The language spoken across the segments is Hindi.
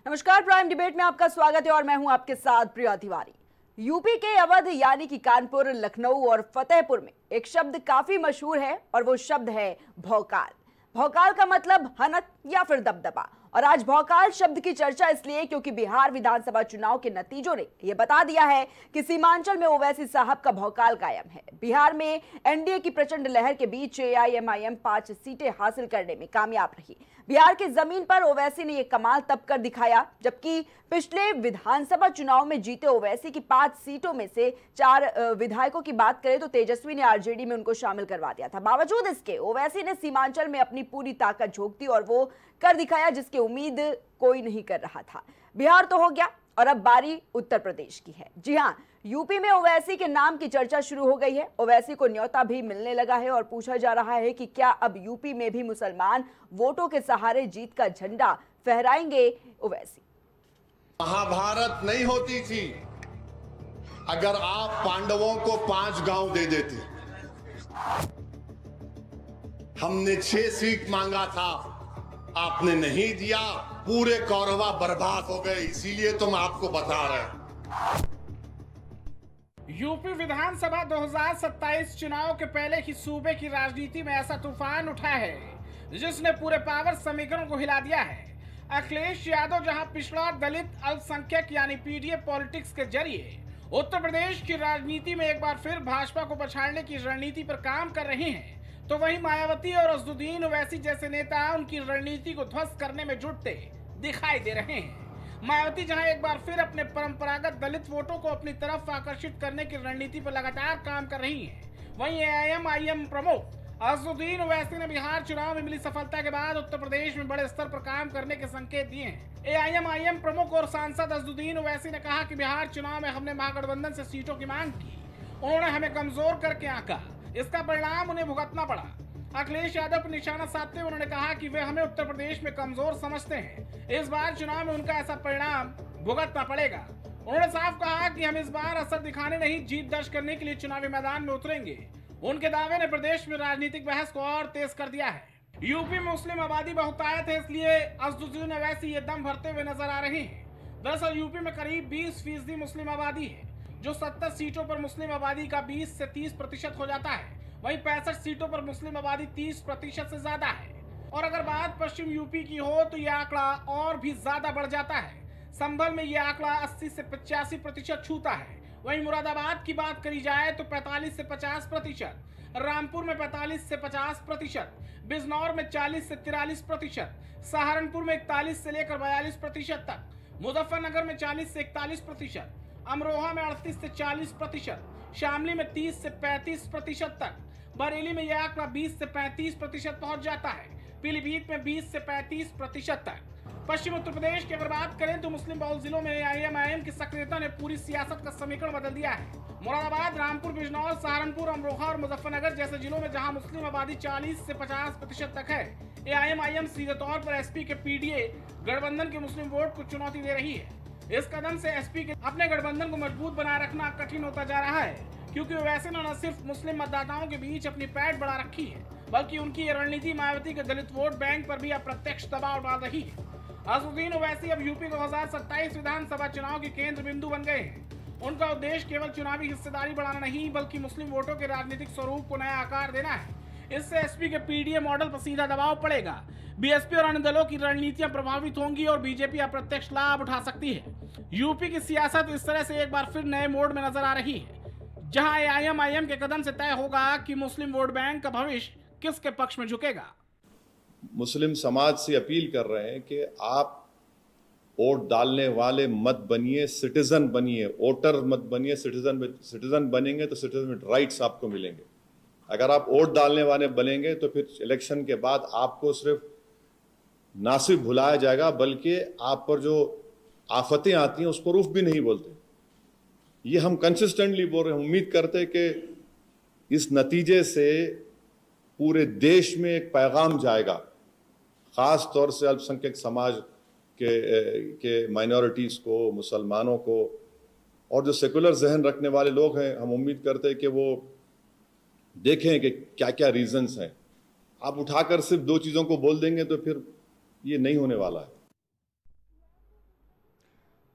नमस्कार, प्राइम डिबेट में आपका स्वागत है और मैं हूं आपके साथ प्रिया तिवारी। यूपी के अवध यानी कि कानपुर, लखनऊ और फतेहपुर में एक शब्द काफी मशहूर है और वो शब्द है भौकाल। भौकाल का मतलब हनक या फिर दबदबा। और आज भौकाल शब्द की चर्चा इसलिए क्योंकि बिहार विधानसभा चुनाव के नतीजों ने यह बता दिया है कि सीमांचल में ओवैसी साहब का भौकाल कायम है। बिहार में एनडीए की प्रचंड लहर के बीच एआईएमआईएम 5 सीटें हासिल करने में कामयाब रही। बिहार की जमीन पर ओवैसी ने यह कमाल तब कर दिखाया जबकि पिछले विधानसभा चुनाव में जीते ओवैसी की 5 सीटों में से 4 विधायकों की बात करें तो तेजस्वी ने आरजेडी में उनको शामिल करवा दिया था। बावजूद इसके ओवैसी ने सीमांचल में अपनी पूरी ताकत झोंक दी और वो कर दिखाया जिसकी उम्मीद कोई नहीं कर रहा था। बिहार तो हो गया और अब बारी उत्तर प्रदेश की है। जी हां, यूपी में ओवैसी के नाम की चर्चा शुरू हो गई है। ओवैसी को न्योता भी मिलने लगा है और पूछा जा रहा है कि क्या अब यूपी में भी मुसलमान वोटों के सहारे जीत का झंडा फहराएंगे ओवैसी। महाभारत नहीं होती थी अगर आप पांडवों को 5 गांव दे देते। हमने 6 सीट मांगा था, आपने नहीं दिया, पूरे कौरवा बर्बाद हो गए। इसीलिए तुम आपको बता रहे। यूपी विधानसभा 2027 चुनाव के पहले ही सूबे की राजनीति में ऐसा तूफान उठा है जिसने पूरे पावर समीकरण को हिला दिया है। अखिलेश यादव जहां पिछड़ा, दलित, अल्पसंख्यक यानी पीडीए पॉलिटिक्स के जरिए उत्तर प्रदेश की राजनीति में एक बार फिर भाजपा को पछाड़ने की रणनीति पर काम कर रहे हैं, तो वहीं मायावती और असदुद्दीन ओवैसी जैसे नेता उनकी रणनीति को ध्वस्त करने में जुटते दिखाई दे रहे हैं। मायावती जहां एक बार फिर अपने परंपरागत दलित वोटों को अपनी तरफ आकर्षित करने की रणनीति पर लगातार काम कर रही हैं, वहीं एआईएमआईएम प्रमुख असदुद्दीन ओवैसी ने बिहार चुनाव में मिली सफलता के बाद उत्तर प्रदेश में बड़े स्तर पर काम करने के संकेत दिए हैं। एआईएमआईएम प्रमुख और सांसद असदुद्दीन ओवैसी ने कहा कि बिहार चुनाव में हमने महागठबंधन से सीटों की मांग की, उन्होंने हमें कमजोर करके आंका, इसका परिणाम उन्हें भुगतना पड़ा। अखिलेश यादव पर निशाना साधते हुए उन्होंने कहा कि वे हमें उत्तर प्रदेश में कमजोर समझते हैं, इस बार चुनाव में उनका ऐसा परिणाम भुगतना पड़ेगा। उन्होंने साफ कहा कि हम इस बार असर दिखाने नहीं, जीत दर्ज करने के लिए चुनावी मैदान में उतरेंगे। उनके दावे ने प्रदेश में राजनीतिक बहस को और तेज कर दिया है। यूपी में मुस्लिम आबादी बहुतायत है, इसलिए असदुद्दीन ओवैसी ये दम भरते हुए नजर आ रहे हैं। दरअसल यूपी में करीब 20% मुस्लिम आबादी है, जो 70 सीटों पर मुस्लिम आबादी का 20 से 30% हो जाता है। वहीं 65 सीटों पर मुस्लिम आबादी 30% से ज्यादा है। और अगर बात पश्चिम यूपी की हो तो यह आंकड़ा और भी ज्यादा बढ़ जाता है। संभल में यह आंकड़ा 80 से 85% छूता है। वहीं मुरादाबाद की बात करी जाए तो 45 से 50%, रामपुर में 45 से 50%, बिजनौर में 40 से 43%, सहारनपुर में 41 से लेकर 42% तक, मुजफ्फरनगर में 40 से 41%, अमरोहा में 38 से 40%, शामली में 30 से 35% तक, बरेली में यह आंकड़ा 20 से 35% पहुंच जाता है, पीलीभीत में 20 से 35% तक। पश्चिम उत्तर प्रदेश की अगर बात करें तो मुस्लिम बहुल जिलों में एआईएमआईएम की सक्रियता ने पूरी सियासत का समीकरण बदल दिया है। मुरादाबाद, रामपुर, बिजनौर, सहारनपुर, अमरोहा और मुजफ्फरनगर जैसे जिलों में जहां मुस्लिम आबादी 40 से 50% तक है, एआईएमआईएम सीधे तौर पर एसपी के पीडीए गठबंधन के मुस्लिम वोट को चुनौती दे रही है। इस कदम से एसपी के अपने गठबंधन को मजबूत बनाए रखना कठिन होता जा रहा है, क्योंकि वैसे न सिर्फ मुस्लिम मतदाताओं के बीच अपनी पैठ बढ़ा रखी है, बल्कि उनकी रणनीति मायावती के दलित वोट बैंक पर भी अप्रत्यक्ष दबाव डाल रही है। असदुद्दीन ओवैसी अब यूपी 2027 विधानसभा चुनाव के केंद्र बिंदु बन गए हैं। उनका उद्देश्य केवल चुनावी हिस्सेदारी बढ़ाना नहीं, बल्कि मुस्लिम वोटों के राजनीतिक स्वरूप को नया आकार देना है। इससे एसपी के पीडीए मॉडल पर सीधा दबाव पड़ेगा, बीएसपी और अन्य दलों की रणनीतियां प्रभावित होंगी और बीजेपी अप्रत्यक्ष लाभ उठा सकती है। यूपी की सियासत इस तरह से एक बार फिर नए मोड में नजर आ रही है, जहां एआईएमआईएम के कदम से तय होगा कि मुस्लिम वोट बैंक का भविष्य किसके पक्ष में झुकेगा। मुस्लिम समाज से अपील कर रहे हैं कि आप वोट डालने वाले मत बनिए, सिटीजन बनिए। वोटर मत बनिए, सिटीजन बनेंगे तो सिटीजन राइट्स आपको मिलेंगे। अगर आप वोट डालने वाले बनेंगे तो फिर इलेक्शन के बाद आपको सिर्फ ना सिर्फ भुलाया जाएगा, बल्कि आप पर जो आफतें आती हैं उसको रूफ भी नहीं बोलते। ये हम कंसिस्टेंटली बोल रहे हैं। उम्मीद करते हैं कि इस नतीजे से पूरे देश में एक पैगाम जाएगा, खास तौर से अल्पसंख्यक समाज के माइनॉरिटीज को, मुसलमानों को, और जो सेकुलर जहन रखने वाले लोग हैं। हम उम्मीद करते हैं कि वो देखें कि क्या क्या रीजंस हैं। आप उठाकर सिर्फ 2 चीज़ों को बोल देंगे तो फिर ये नहीं होने वाला है।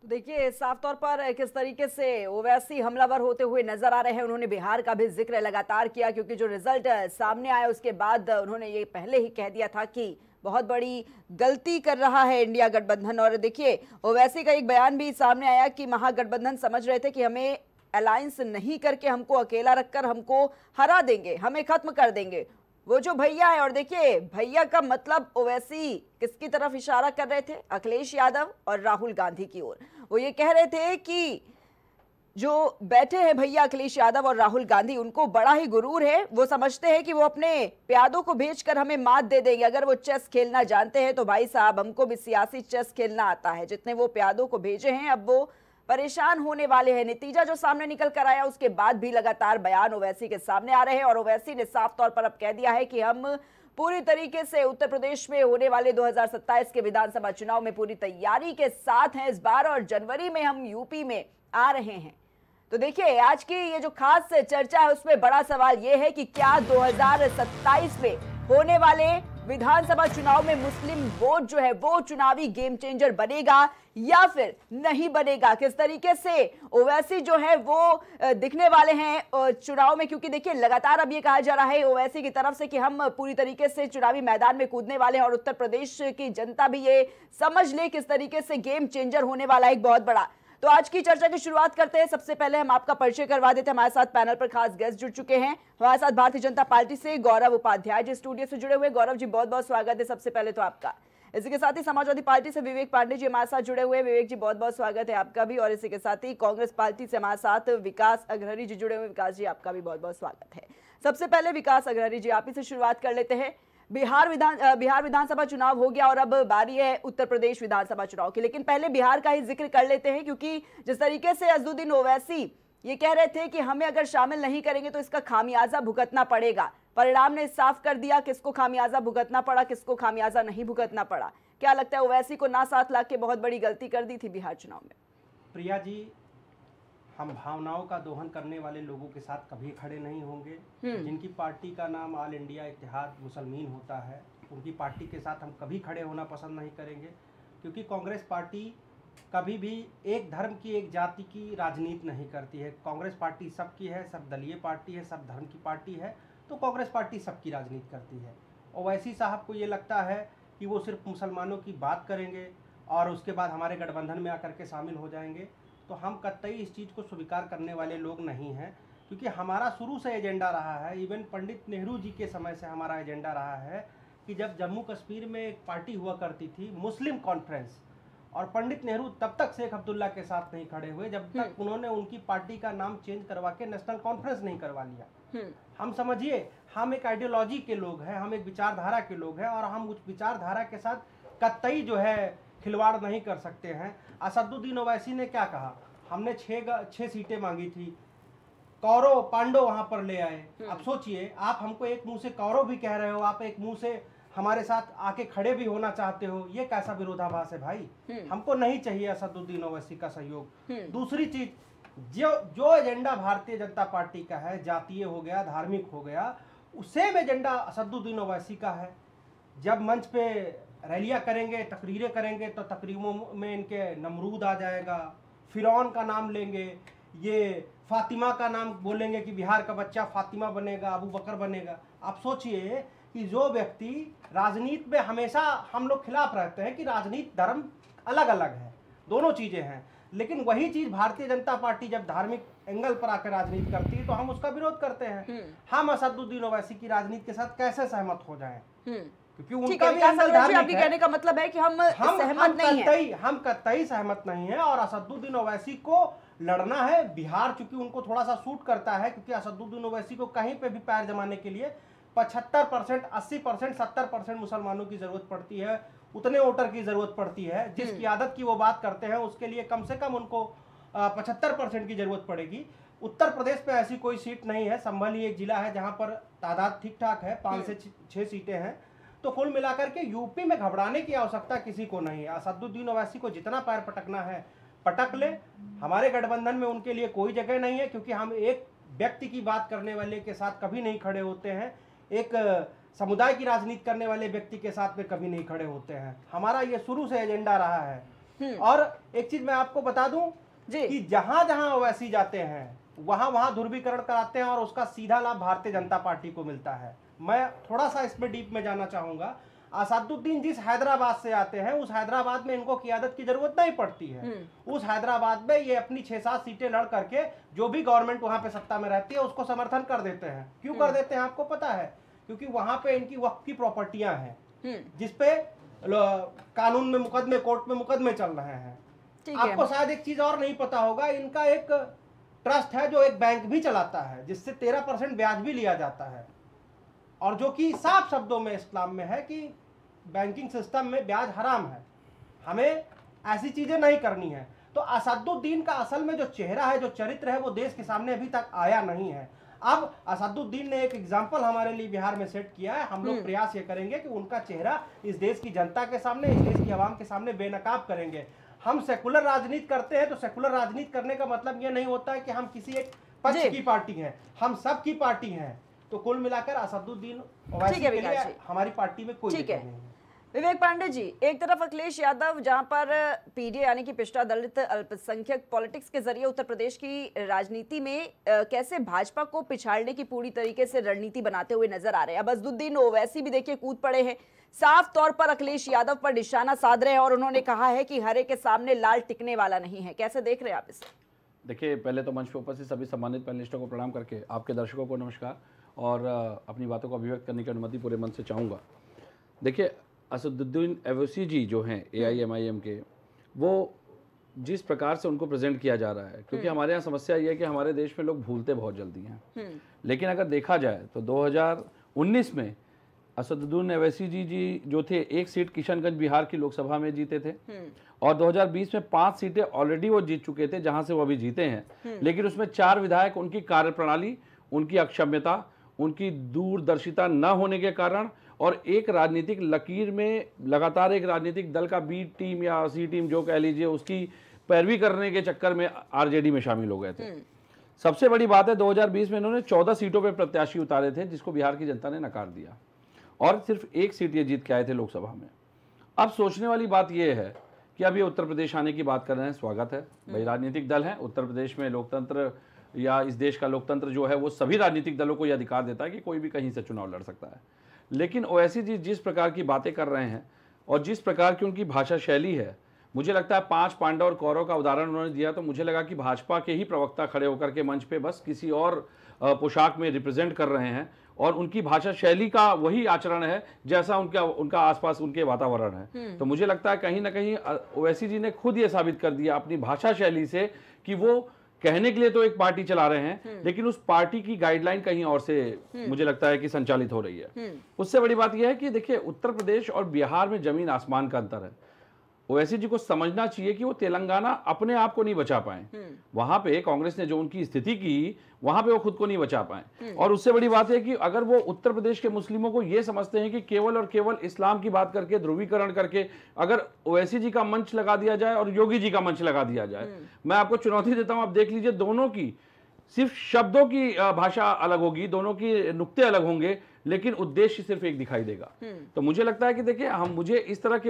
देखिए साफ तौर पर किस तरीके से ओवैसी हमलावर होते हुए नजर आ रहे हैं। उन्होंने बिहार का भी जिक्र लगातार किया, क्योंकि जो रिजल्ट सामने आया उसके बाद उन्होंने ये पहले ही कह दिया था कि बहुत बड़ी गलती कर रहा है इंडिया गठबंधन। और देखिए ओवैसी का एक बयान भी सामने आया कि महागठबंधन समझ रहे थे कि हमें अलायंस नहीं करके हमको अकेला रखकर हमको हरा देंगे, हमें खत्म कर देंगे वो जो भैया है। और देखिए भैया का मतलब ओवैसी किसकी तरफ इशारा कर रहे थे? अखिलेश यादव और राहुल गांधी की ओर। वो ये कह रहे थे कि जो बैठे हैं भैया अखिलेश यादव और राहुल गांधी, उनको बड़ा ही गुरूर है। वो समझते हैं कि वो अपने प्यादों को भेजकर हमें मात दे देंगे। अगर वो चेस खेलना जानते हैं तो भाई साहब हमको भी सियासी चेस खेलना आता है। जितने वो प्यादों को भेजे हैं अब वो परेशान होने वाले हैं। नतीजा जो सामने निकल कर आया उसके बाद भी लगातार बयान ओवैसी के सामने आ रहे हैं और ओवैसी ने साफ तौर पर अब कह दिया है कि हम पूरी तरीके से उत्तर प्रदेश में होने वाले 2027 के विधानसभा चुनाव में पूरी तैयारी के साथ हैं इस बार, और जनवरी में हम यूपी में आ रहे हैं। तो देखिए आज की ये जो खास चर्चा है उसमें बड़ा सवाल ये है कि क्या 2027 में होने वाले विधानसभा चुनाव में मुस्लिम वोट जो है वो चुनावी गेम चेंजर बनेगा या फिर नहीं बनेगा। किस तरीके से ओवैसी जो है वो दिखने वाले हैं चुनाव में, क्योंकि देखिए लगातार अब ये कहा जा रहा है ओवैसी की तरफ से कि हम पूरी तरीके से चुनावी मैदान में कूदने वाले हैं और उत्तर प्रदेश की जनता भी ये समझ ले किस तरीके से गेम चेंजर होने वाला है एक बहुत बड़ा। तो आज की चर्चा की शुरुआत करते हैं। सबसे पहले हम आपका परिचय करवा देते हैं। हमारे साथ पैनल पर खास गेस्ट जुड़ चुके हैं। हमारे साथ भारतीय जनता पार्टी से गौरव उपाध्याय जी स्टूडियो से जुड़े हुए। गौरव जी बहुत बहुत स्वागत है सबसे पहले तो आपका। इसी के साथ ही समाजवादी पार्टी से विवेक पांडे जी हमारे साथ जुड़े हुए। विवेक जी बहुत बहुत स्वागत है आपका भी। और इसी के साथ ही कांग्रेस पार्टी से हमारे साथ विकास अग्रहरी जी जुड़े हुए। विकास जी आपका भी बहुत बहुत स्वागत है। सबसे पहले विकास अग्रहरी जी आप ही से शुरुआत कर लेते हैं। बिहार विधानसभा चुनाव हो गया और अब बारी है उत्तर प्रदेश विधानसभा चुनाव की, लेकिन पहले बिहार का ही जिक्र कर लेते हैं, क्योंकि जिस तरीके से अजदुद्दीन ओवैसी ये कह रहे थे कि हमें अगर शामिल नहीं करेंगे तो इसका खामियाजा भुगतना पड़ेगा। परिणाम ने साफ कर दिया किसको खामियाजा भुगतना पड़ा, किसको खामियाजा नहीं भुगतना पड़ा। क्या लगता है ओवैसी को ना साथ ला के बहुत बड़ी गलती कर दी थी बिहार चुनाव में? प्रिया जी, हम भावनाओं का दोहन करने वाले लोगों के साथ कभी खड़े नहीं होंगे। जिनकी पार्टी का नाम ऑल इंडिया इत्तेहाद मुसलमान होता है उनकी पार्टी के साथ हम कभी खड़े होना पसंद नहीं करेंगे, क्योंकि कांग्रेस पार्टी कभी भी एक धर्म की एक जाति की राजनीति नहीं करती है। कांग्रेस पार्टी सबकी है, सब दलीय पार्टी है, सब धर्म की पार्टी है, तो कांग्रेस पार्टी सबकी राजनीति करती है। ओवैसी साहब को ये लगता है कि वो सिर्फ मुसलमानों की बात करेंगे और उसके बाद हमारे गठबंधन में आकर के शामिल हो जाएंगे, तो हम कतई इस चीज़ को स्वीकार करने वाले लोग नहीं हैं। क्योंकि हमारा शुरू से एजेंडा रहा है, इवन पंडित नेहरू जी के समय से हमारा एजेंडा रहा है कि जब जम्मू कश्मीर में एक पार्टी हुआ करती थी मुस्लिम कॉन्फ्रेंस, और पंडित नेहरू तब तक शेख अब्दुल्ला के साथ नहीं खड़े हुए जब तक उन्होंने उनकी पार्टी का नाम चेंज करवा के नेशनल कॉन्फ्रेंस नहीं करवा लिया। हम समझिए हम एक आइडियोलॉजी के लोग हैं, हम एक विचारधारा के लोग हैं, और हम उस विचारधारा के साथ कतई जो है खिलवाड़ नहीं कर सकते हैं। असदुद्दीन ओवैसी ने क्या कहा, हमने 6 सीटें मांगी थी, कौरव पांडव वहां पर ले आए। अब सोचिए, आप हमको एक मुंह से कौरव भी कह रहे हो, आप एक मुंह से हमारे साथ आके खड़े भी होना चाहते हो, ये कैसा विरोधाभास है भाई। हमको नहीं चाहिए असदुद्दीन ओवैसी का सहयोग। दूसरी चीज, जो एजेंडा भारतीय जनता पार्टी का है, जातीय हो गया, धार्मिक हो गया, सेम एजेंडा असदुद्दीन ओवैसी का है। जब मंच पे रैलियां करेंगे, तकरीरें करेंगे, तो तकरीरों में इनके नमरूद आ जाएगा, फिरौन का नाम लेंगे, ये फातिमा का नाम बोलेंगे कि बिहार का बच्चा फातिमा बनेगा, अबू बकर बनेगा। आप सोचिए कि जो व्यक्ति राजनीति में हमेशा हम लोग खिलाफ रहते हैं कि राजनीति धर्म अलग अलग है, दोनों चीजें हैं, लेकिन वही चीज भारतीय जनता पार्टी जब धार्मिक एंगल पर आकर राजनीति करती है तो हम उसका विरोध करते हैं। हम असदुद्दीन ओवैसी की राजनीति के साथ कैसे सहमत हो जाएं? क्योंकि उनका भी एंगल धार्मिक है। आपके कहने का मतलब है कि हम सहमत नहीं हैं। हम कतई सहमत नहीं है, और असदुद्दीन ओवैसी को लड़ना है। बिहार चूंकि उनको थोड़ा सा सूट करता है, क्योंकि असदुद्दीन ओवैसी को कहीं पे भी पैर जमाने के लिए 75%, 80%, 70% मुसलमानों की जरूरत पड़ती है, उतने वोटर की जरूरत पड़ती है। जिसकी आदत की वो बात करते हैं उसके लिए कम से कम उनको 75% की जरूरत पड़ेगी। उत्तर प्रदेश में ऐसी कोई सीट नहीं है। संभल ही एक जिला है जहां पर तादाद ठीक ठाक है, 5 से 6 सीटें हैं। तो कुल मिलाकर के यूपी में घबराने की आवश्यकता किसी को नहीं है। असदुद्दीन ओवैसी को जितना पैर पटकना है पटक ले, हमारे गठबंधन में उनके लिए कोई जगह नहीं है, क्योंकि हम एक व्यक्ति की बात करने वाले के साथ कभी नहीं खड़े होते हैं, एक समुदाय की राजनीति करने वाले व्यक्ति के साथ में कभी नहीं खड़े होते हैं। हमारा ये शुरू से एजेंडा रहा है और एक चीज मैं आपको बता दूं कि जहां जहां ओवैसी जाते हैं वहां वहां ध्रुवीकरण कराते हैं और उसका सीधा लाभ भारतीय जनता पार्टी को मिलता है। मैं थोड़ा सा इसमें डीप में जाना चाहूंगा। असदुद्दीन जिस हैदराबाद से आते हैं उस हैदराबाद में इनको क़ियादत की जरूरत नहीं पड़ती है। उस हैदराबाद में ये अपनी 6-7 सीटें लड़ करके जो भी गवर्नमेंट वहां पे सत्ता में रहती है उसको समर्थन कर देते हैं। क्यों कर देते हैं आपको पता है? क्योंकि वहां पे इनकी वक्फ की प्रॉपर्टियां हैं जिसपे कानून में मुकदमे, कोर्ट में मुकदमे चल रहे हैं। आपको शायद एक चीज और नहीं पता होगा, इनका एक ट्रस्ट है जो एक बैंक भी चलाता है जिससे 13% ब्याज भी लिया जाता है, और जो कि साफ शब्दों में इस्लाम में है कि बैंकिंग सिस्टम में ब्याज हराम है, हमें ऐसी चीजें नहीं करनी है। तो असदुद्दीन का असल में जो चेहरा है, जो चरित्र है, वो देश के सामने अभी तक आया नहीं है। अब असदुद्दीन ने एक एग्जाम्पल हमारे लिए बिहार में सेट किया है। हम लोग प्रयास ये करेंगे कि उनका चेहरा इस देश की जनता के सामने, इस देश की आवाम के सामने बेनकाब करेंगे। हम सेकुलर राजनीति करते हैं तो सेकुलर राजनीति करने का मतलब ये नहीं होता है कि हम किसी एक पक्ष की पार्टी हैं, हम सब की पार्टी हैं। तो कुल मिलाकर असदुद्दीन ओवैसी के लिए हमारी पार्टी में कोई दिक्कत नहीं है। विवेक पांडे जी, एक तरफ अखिलेश यादव जहां पर पीडीए यानी कि पिछड़ा दलित अल्पसंख्यक पॉलिटिक्स के जरिए उत्तर प्रदेश की राजनीति में कैसे भाजपा को पिछाड़ने की पूरी तरीके से रणनीति बनाते हुए नजर आ रहे हैं। अब असदुद्दीन ओवैसी भी देखिए कूद पड़े हैं, साफ तौर पर अखिलेश यादव पर निशाना साध रहे हैं और उन्होंने कहा है कि हरे के सामने लाल टिकने वाला नहीं है। कैसे देख रहे हैं आप इसे? देखिए, पहले तो मंच पर उपस्थित सभी सम्मानित पैनलिस्टों को प्रणाम करके आपके दर्शकों को नमस्कार और अपनी बातों को अभिव्यक्त करने की अनुमति पूरे मन से चाहूँगा। देखिए, असदुद्दीन ओवैसी जी जो हैं AIMIM के, वो जिस प्रकार से उनको प्रेजेंट किया जा रहा है, क्योंकि हमारे यहाँ समस्या ये है कि हमारे देश में लोग भूलते बहुत जल्दी हैं। लेकिन अगर देखा जाए तो 2019 में असदुद्दीन ओवैसी जी जो थे, 1 सीट किशनगंज बिहार की लोकसभा में जीते थे और 2020 में 5 सीटें ऑलरेडी वो जीत चुके थे जहां से वो अभी जीते हैं। लेकिन उसमें 4 विधायक उनकी कार्यप्रणाली, उनकी अक्षम्यता, उनकी दूरदर्शिता न होने के कारण और एक राजनीतिक लकीर में लगातार एक राजनीतिक दल का B टीम या C टीम जो कह लीजिए उसकी पैरवी करने के चक्कर में RJD में शामिल हो गए थे। सबसे बड़ी बात है 2020 में इन्होंने 14 सीटों पर प्रत्याशी उतारे थे जिसको बिहार की जनता ने नकार दिया और सिर्फ 1 सीट ये जीत के आए थे लोकसभा में। अब सोचने वाली बात यह है कि अब ये उत्तर प्रदेश आने की बात कर रहे हैं, स्वागत है भाई, राजनीतिक दल है। उत्तर प्रदेश में लोकतंत्र या इस देश का लोकतंत्र जो है वो सभी राजनीतिक दलों को यह अधिकार देता है कि कोई भी कहीं से चुनाव लड़ सकता है। लेकिन ओवैसी जी जिस प्रकार की बातें कर रहे हैं और जिस प्रकार की उनकी भाषा शैली है, मुझे लगता है 5 पांडव और कौरव का उदाहरण उन्होंने दिया तो मुझे लगा कि भाजपा के ही प्रवक्ता खड़े होकर के मंच पे बस किसी और पोशाक में रिप्रेजेंट कर रहे हैं और उनकी भाषा शैली का वही आचरण है जैसा उनका आसपास उनके वातावरण है। तो मुझे लगता है कहीं ना कहीं ओवैसी जी ने खुद ये साबित कर दिया अपनी भाषा शैली से कि वो कहने के लिए तो एक पार्टी चला रहे हैं लेकिन उस पार्टी की गाइडलाइन कहीं और से मुझे लगता है कि संचालित हो रही है। उससे बड़ी बात यह है कि देखिए, उत्तर प्रदेश और बिहार में जमीन आसमान का अंतर है। ओवैसी जी को समझना चाहिए कि वो तेलंगाना अपने आप को नहीं बचा पाए, वहां पे कांग्रेस ने जो उनकी स्थिति की वहां पे वो खुद को नहीं बचा पाए। और उससे बड़ी बात है कि अगर वो उत्तर प्रदेश के मुस्लिमों को ये समझते हैं कि केवल और केवल इस्लाम की बात करके, ध्रुवीकरण करके अगर ओवैसी जी का मंच लगा दिया जाए और योगी जी का मंच लगा दिया जाए, मैं आपको चुनौती देता हूं, आप देख लीजिए, दोनों की सिर्फ शब्दों की भाषा अलग होगी, दोनों की नुक्ते अलग होंगे, लेकिन उद्देश्य सिर्फ एक दिखाई देगा। तो मुझे लगता है कि देखिए,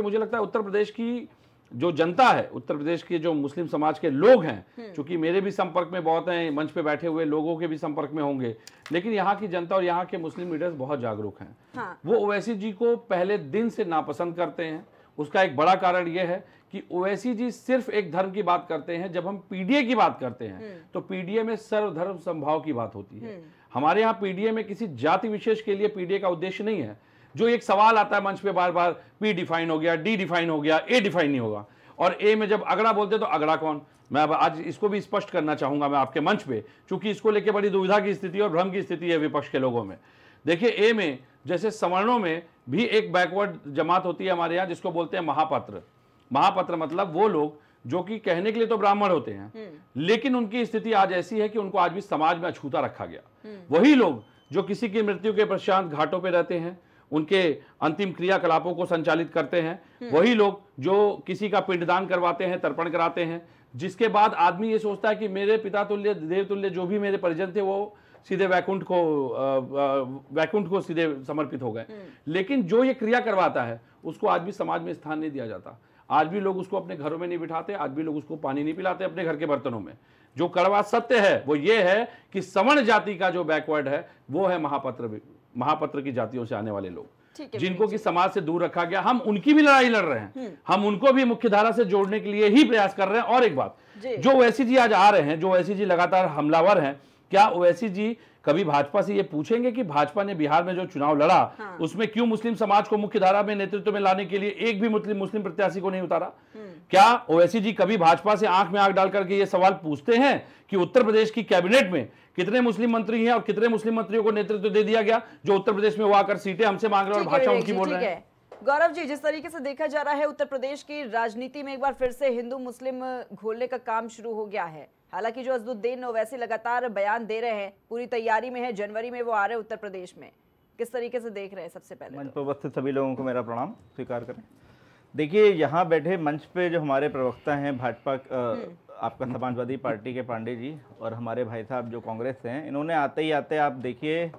मुझे लगता है उत्तर प्रदेश की जो जनता है, उत्तर प्रदेश के जो मुस्लिम समाज के लोग हैं, चूंकि मेरे भी संपर्क में बहुत हैं, मंच पे बैठे हुए लोगों के भी संपर्क में होंगे, लेकिन यहाँ की जनता और यहाँ के मुस्लिम लीडर्स बहुत जागरूक हैं। हाँ। वो ओवैसी जी को पहले दिन से नापसंद करते हैं। उसका एक बड़ा कारण यह है कि ओवैसी जी सिर्फ एक धर्म की बात करते हैं। जब हम पीडीए की बात करते हैं तो पीडीए में सर्वधर्म समभाव की बात होती है। हमारे यहाँ पीडीए में किसी जाति विशेष के लिए पीडीए का उद्देश्य नहीं है। जो एक सवाल आता है मंच पे बार बार, पी डिफाइन हो गया, डी डिफाइन हो गया, ए डिफाइन नहीं होगा, और ए में जब अगड़ा बोलते तो अगड़ा कौन? मैं अब आज इसको भी स्पष्ट करना चाहूंगा मैं आपके मंच पे, क्योंकि इसको लेकर बड़ी दुविधा की स्थिति और भ्रम की स्थिति है विपक्ष के लोगों में। देखिए, ए में जैसे सवर्णों में भी एक बैकवर्ड जमात होती है हमारे यहाँ जिसको बोलते हैं महापात्र। महापात्र मतलब वो लोग जो कि कहने के लिए तो ब्राह्मण होते हैं लेकिन उनकी स्थिति आज ऐसी है कि उनको आज भी समाज में अछूता रखा गया। वही लोग जो किसी की मृत्यु के पश्चात घाटों पे रहते हैं, उनके अंतिम क्रियाकलापों को संचालित करते हैं, वही लोग जो किसी का पिंडदान करवाते हैं, तर्पण कराते हैं, जिसके बाद आदमी ये सोचता है कि मेरे पिता तुल्य, देव तुल्य जो भी मेरे परिजन थे वो सीधे वैकुंठ को सीधे समर्पित हो गए। लेकिन जो ये क्रिया करवाता है उसको आज भी समाज में स्थान नहीं दिया जाता। आज भी लोग उसको अपने घरों में नहीं बिठाते, आज भी लोग उसको पानी नहीं पिलाते अपने घर के बर्तनों में। जो कड़वा सत्य है वो ये है कि सवर्ण जाति का जो बैकवर्ड है वो है महापत्र की जातियों से आने वाले लोग, जिनको कि समाज से दूर रखा गया। हम उनकी भी लड़ाई लड़ रहे हैं, हम उनको भी मुख्यधारा से जोड़ने के लिए ही प्रयास कर रहे हैं। और एक बात, जो ओवैसी जी आज आ रहे हैं, जो ओवैसी जी लगातार हमलावर हैं, क्या ओवैसी जी कभी भाजपा से ये पूछेंगे कि भाजपा ने बिहार में जो चुनाव लड़ा उसमें क्यों मुस्लिम समाज को मुख्यधारा में नेतृत्व में लाने के लिए एक भी मुस्लिम प्रत्याशी को नहीं उतारा? क्या ओवैसी जी कभी भाजपा से आंख में आंख डाल करके ये सवाल पूछते हैं कि उत्तर प्रदेश की कैबिनेट में कितने मुस्लिम मंत्री हैं और कितने मुस्लिम मंत्रियों को नेतृत्व दे दिया गया जो उत्तर प्रदेश में वो आकर सीटें हमसे मांग रहे हैं और भाषा उनकी बोल रहे हैं? गौरव जी, जिस तरीके से देखा जा रहा है उत्तर प्रदेश की राजनीति में एक बार फिर से हिंदू मुस्लिम घोलने का काम शुरू हो गया है। हालांकि जो असदुद्दीन ओवैसी लगातार बयान दे रहे हैं, पूरी तैयारी में है, जनवरी में वो आ रहे हैं उत्तर प्रदेश में, किस तरीके से देख रहे हैं? सबसे पहले मंच पर उपस्थित सभी लोगों को मेरा प्रणाम स्वीकार करें। देखिए, यहाँ बैठे मंच पे जो हमारे प्रवक्ता हैं भाजपा आपका समाजवादी पार्टी के पांडे जी और हमारे भाई साहब जो कांग्रेस से हैं, इन्होंने आते ही आते आप देखिए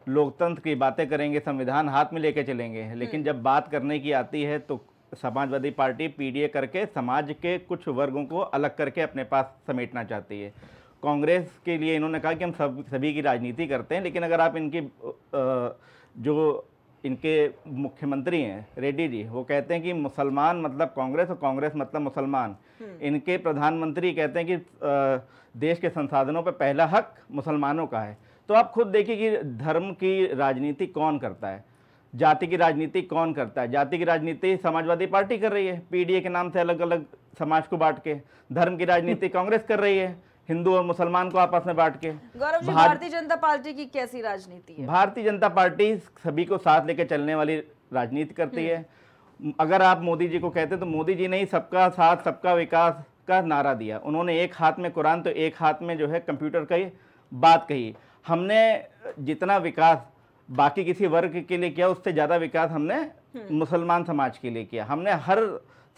लोकतंत्र की बातें करेंगे, संविधान हाथ में लेके चलेंगे, लेकिन जब बात करने की आती है तो समाजवादी पार्टी पीडीए करके समाज के कुछ वर्गों को अलग करके अपने पास समेटना चाहती है। कांग्रेस के लिए इन्होंने कहा कि हम सभी की राजनीति करते हैं, लेकिन अगर आप इनकी जो इनके मुख्यमंत्री हैं रेड्डी जी, वो कहते हैं कि मुसलमान मतलब कांग्रेस और कांग्रेस मतलब मुसलमान। इनके प्रधानमंत्री कहते हैं कि देश के संसाधनों पर पहला हक मुसलमानों का है। तो आप खुद देखिए कि धर्म की राजनीति कौन करता है, जाति की राजनीति कौन करता है? जाति की राजनीति समाजवादी पार्टी कर रही है पीडीए के नाम से, अलग अलग समाज को बांट के। धर्म की राजनीति कांग्रेस कर रही है, हिंदू और मुसलमान को आपस में बांट के। गौरव जी, भारतीय जनता पार्टी की कैसी राजनीति है? भारतीय जनता पार्टी सभी को साथ लेकर चलने वाली राजनीति करती है। अगर आप मोदी जी को कहते तो मोदी जी ने ही सबका साथ सबका विकास का नारा दिया। उन्होंने एक हाथ में कुरान तो एक हाथ में जो है कंप्यूटर की बात कही। हमने जितना विकास बाकी किसी वर्ग के लिए किया उससे ज़्यादा विकास हमने मुसलमान समाज के लिए किया। हमने हर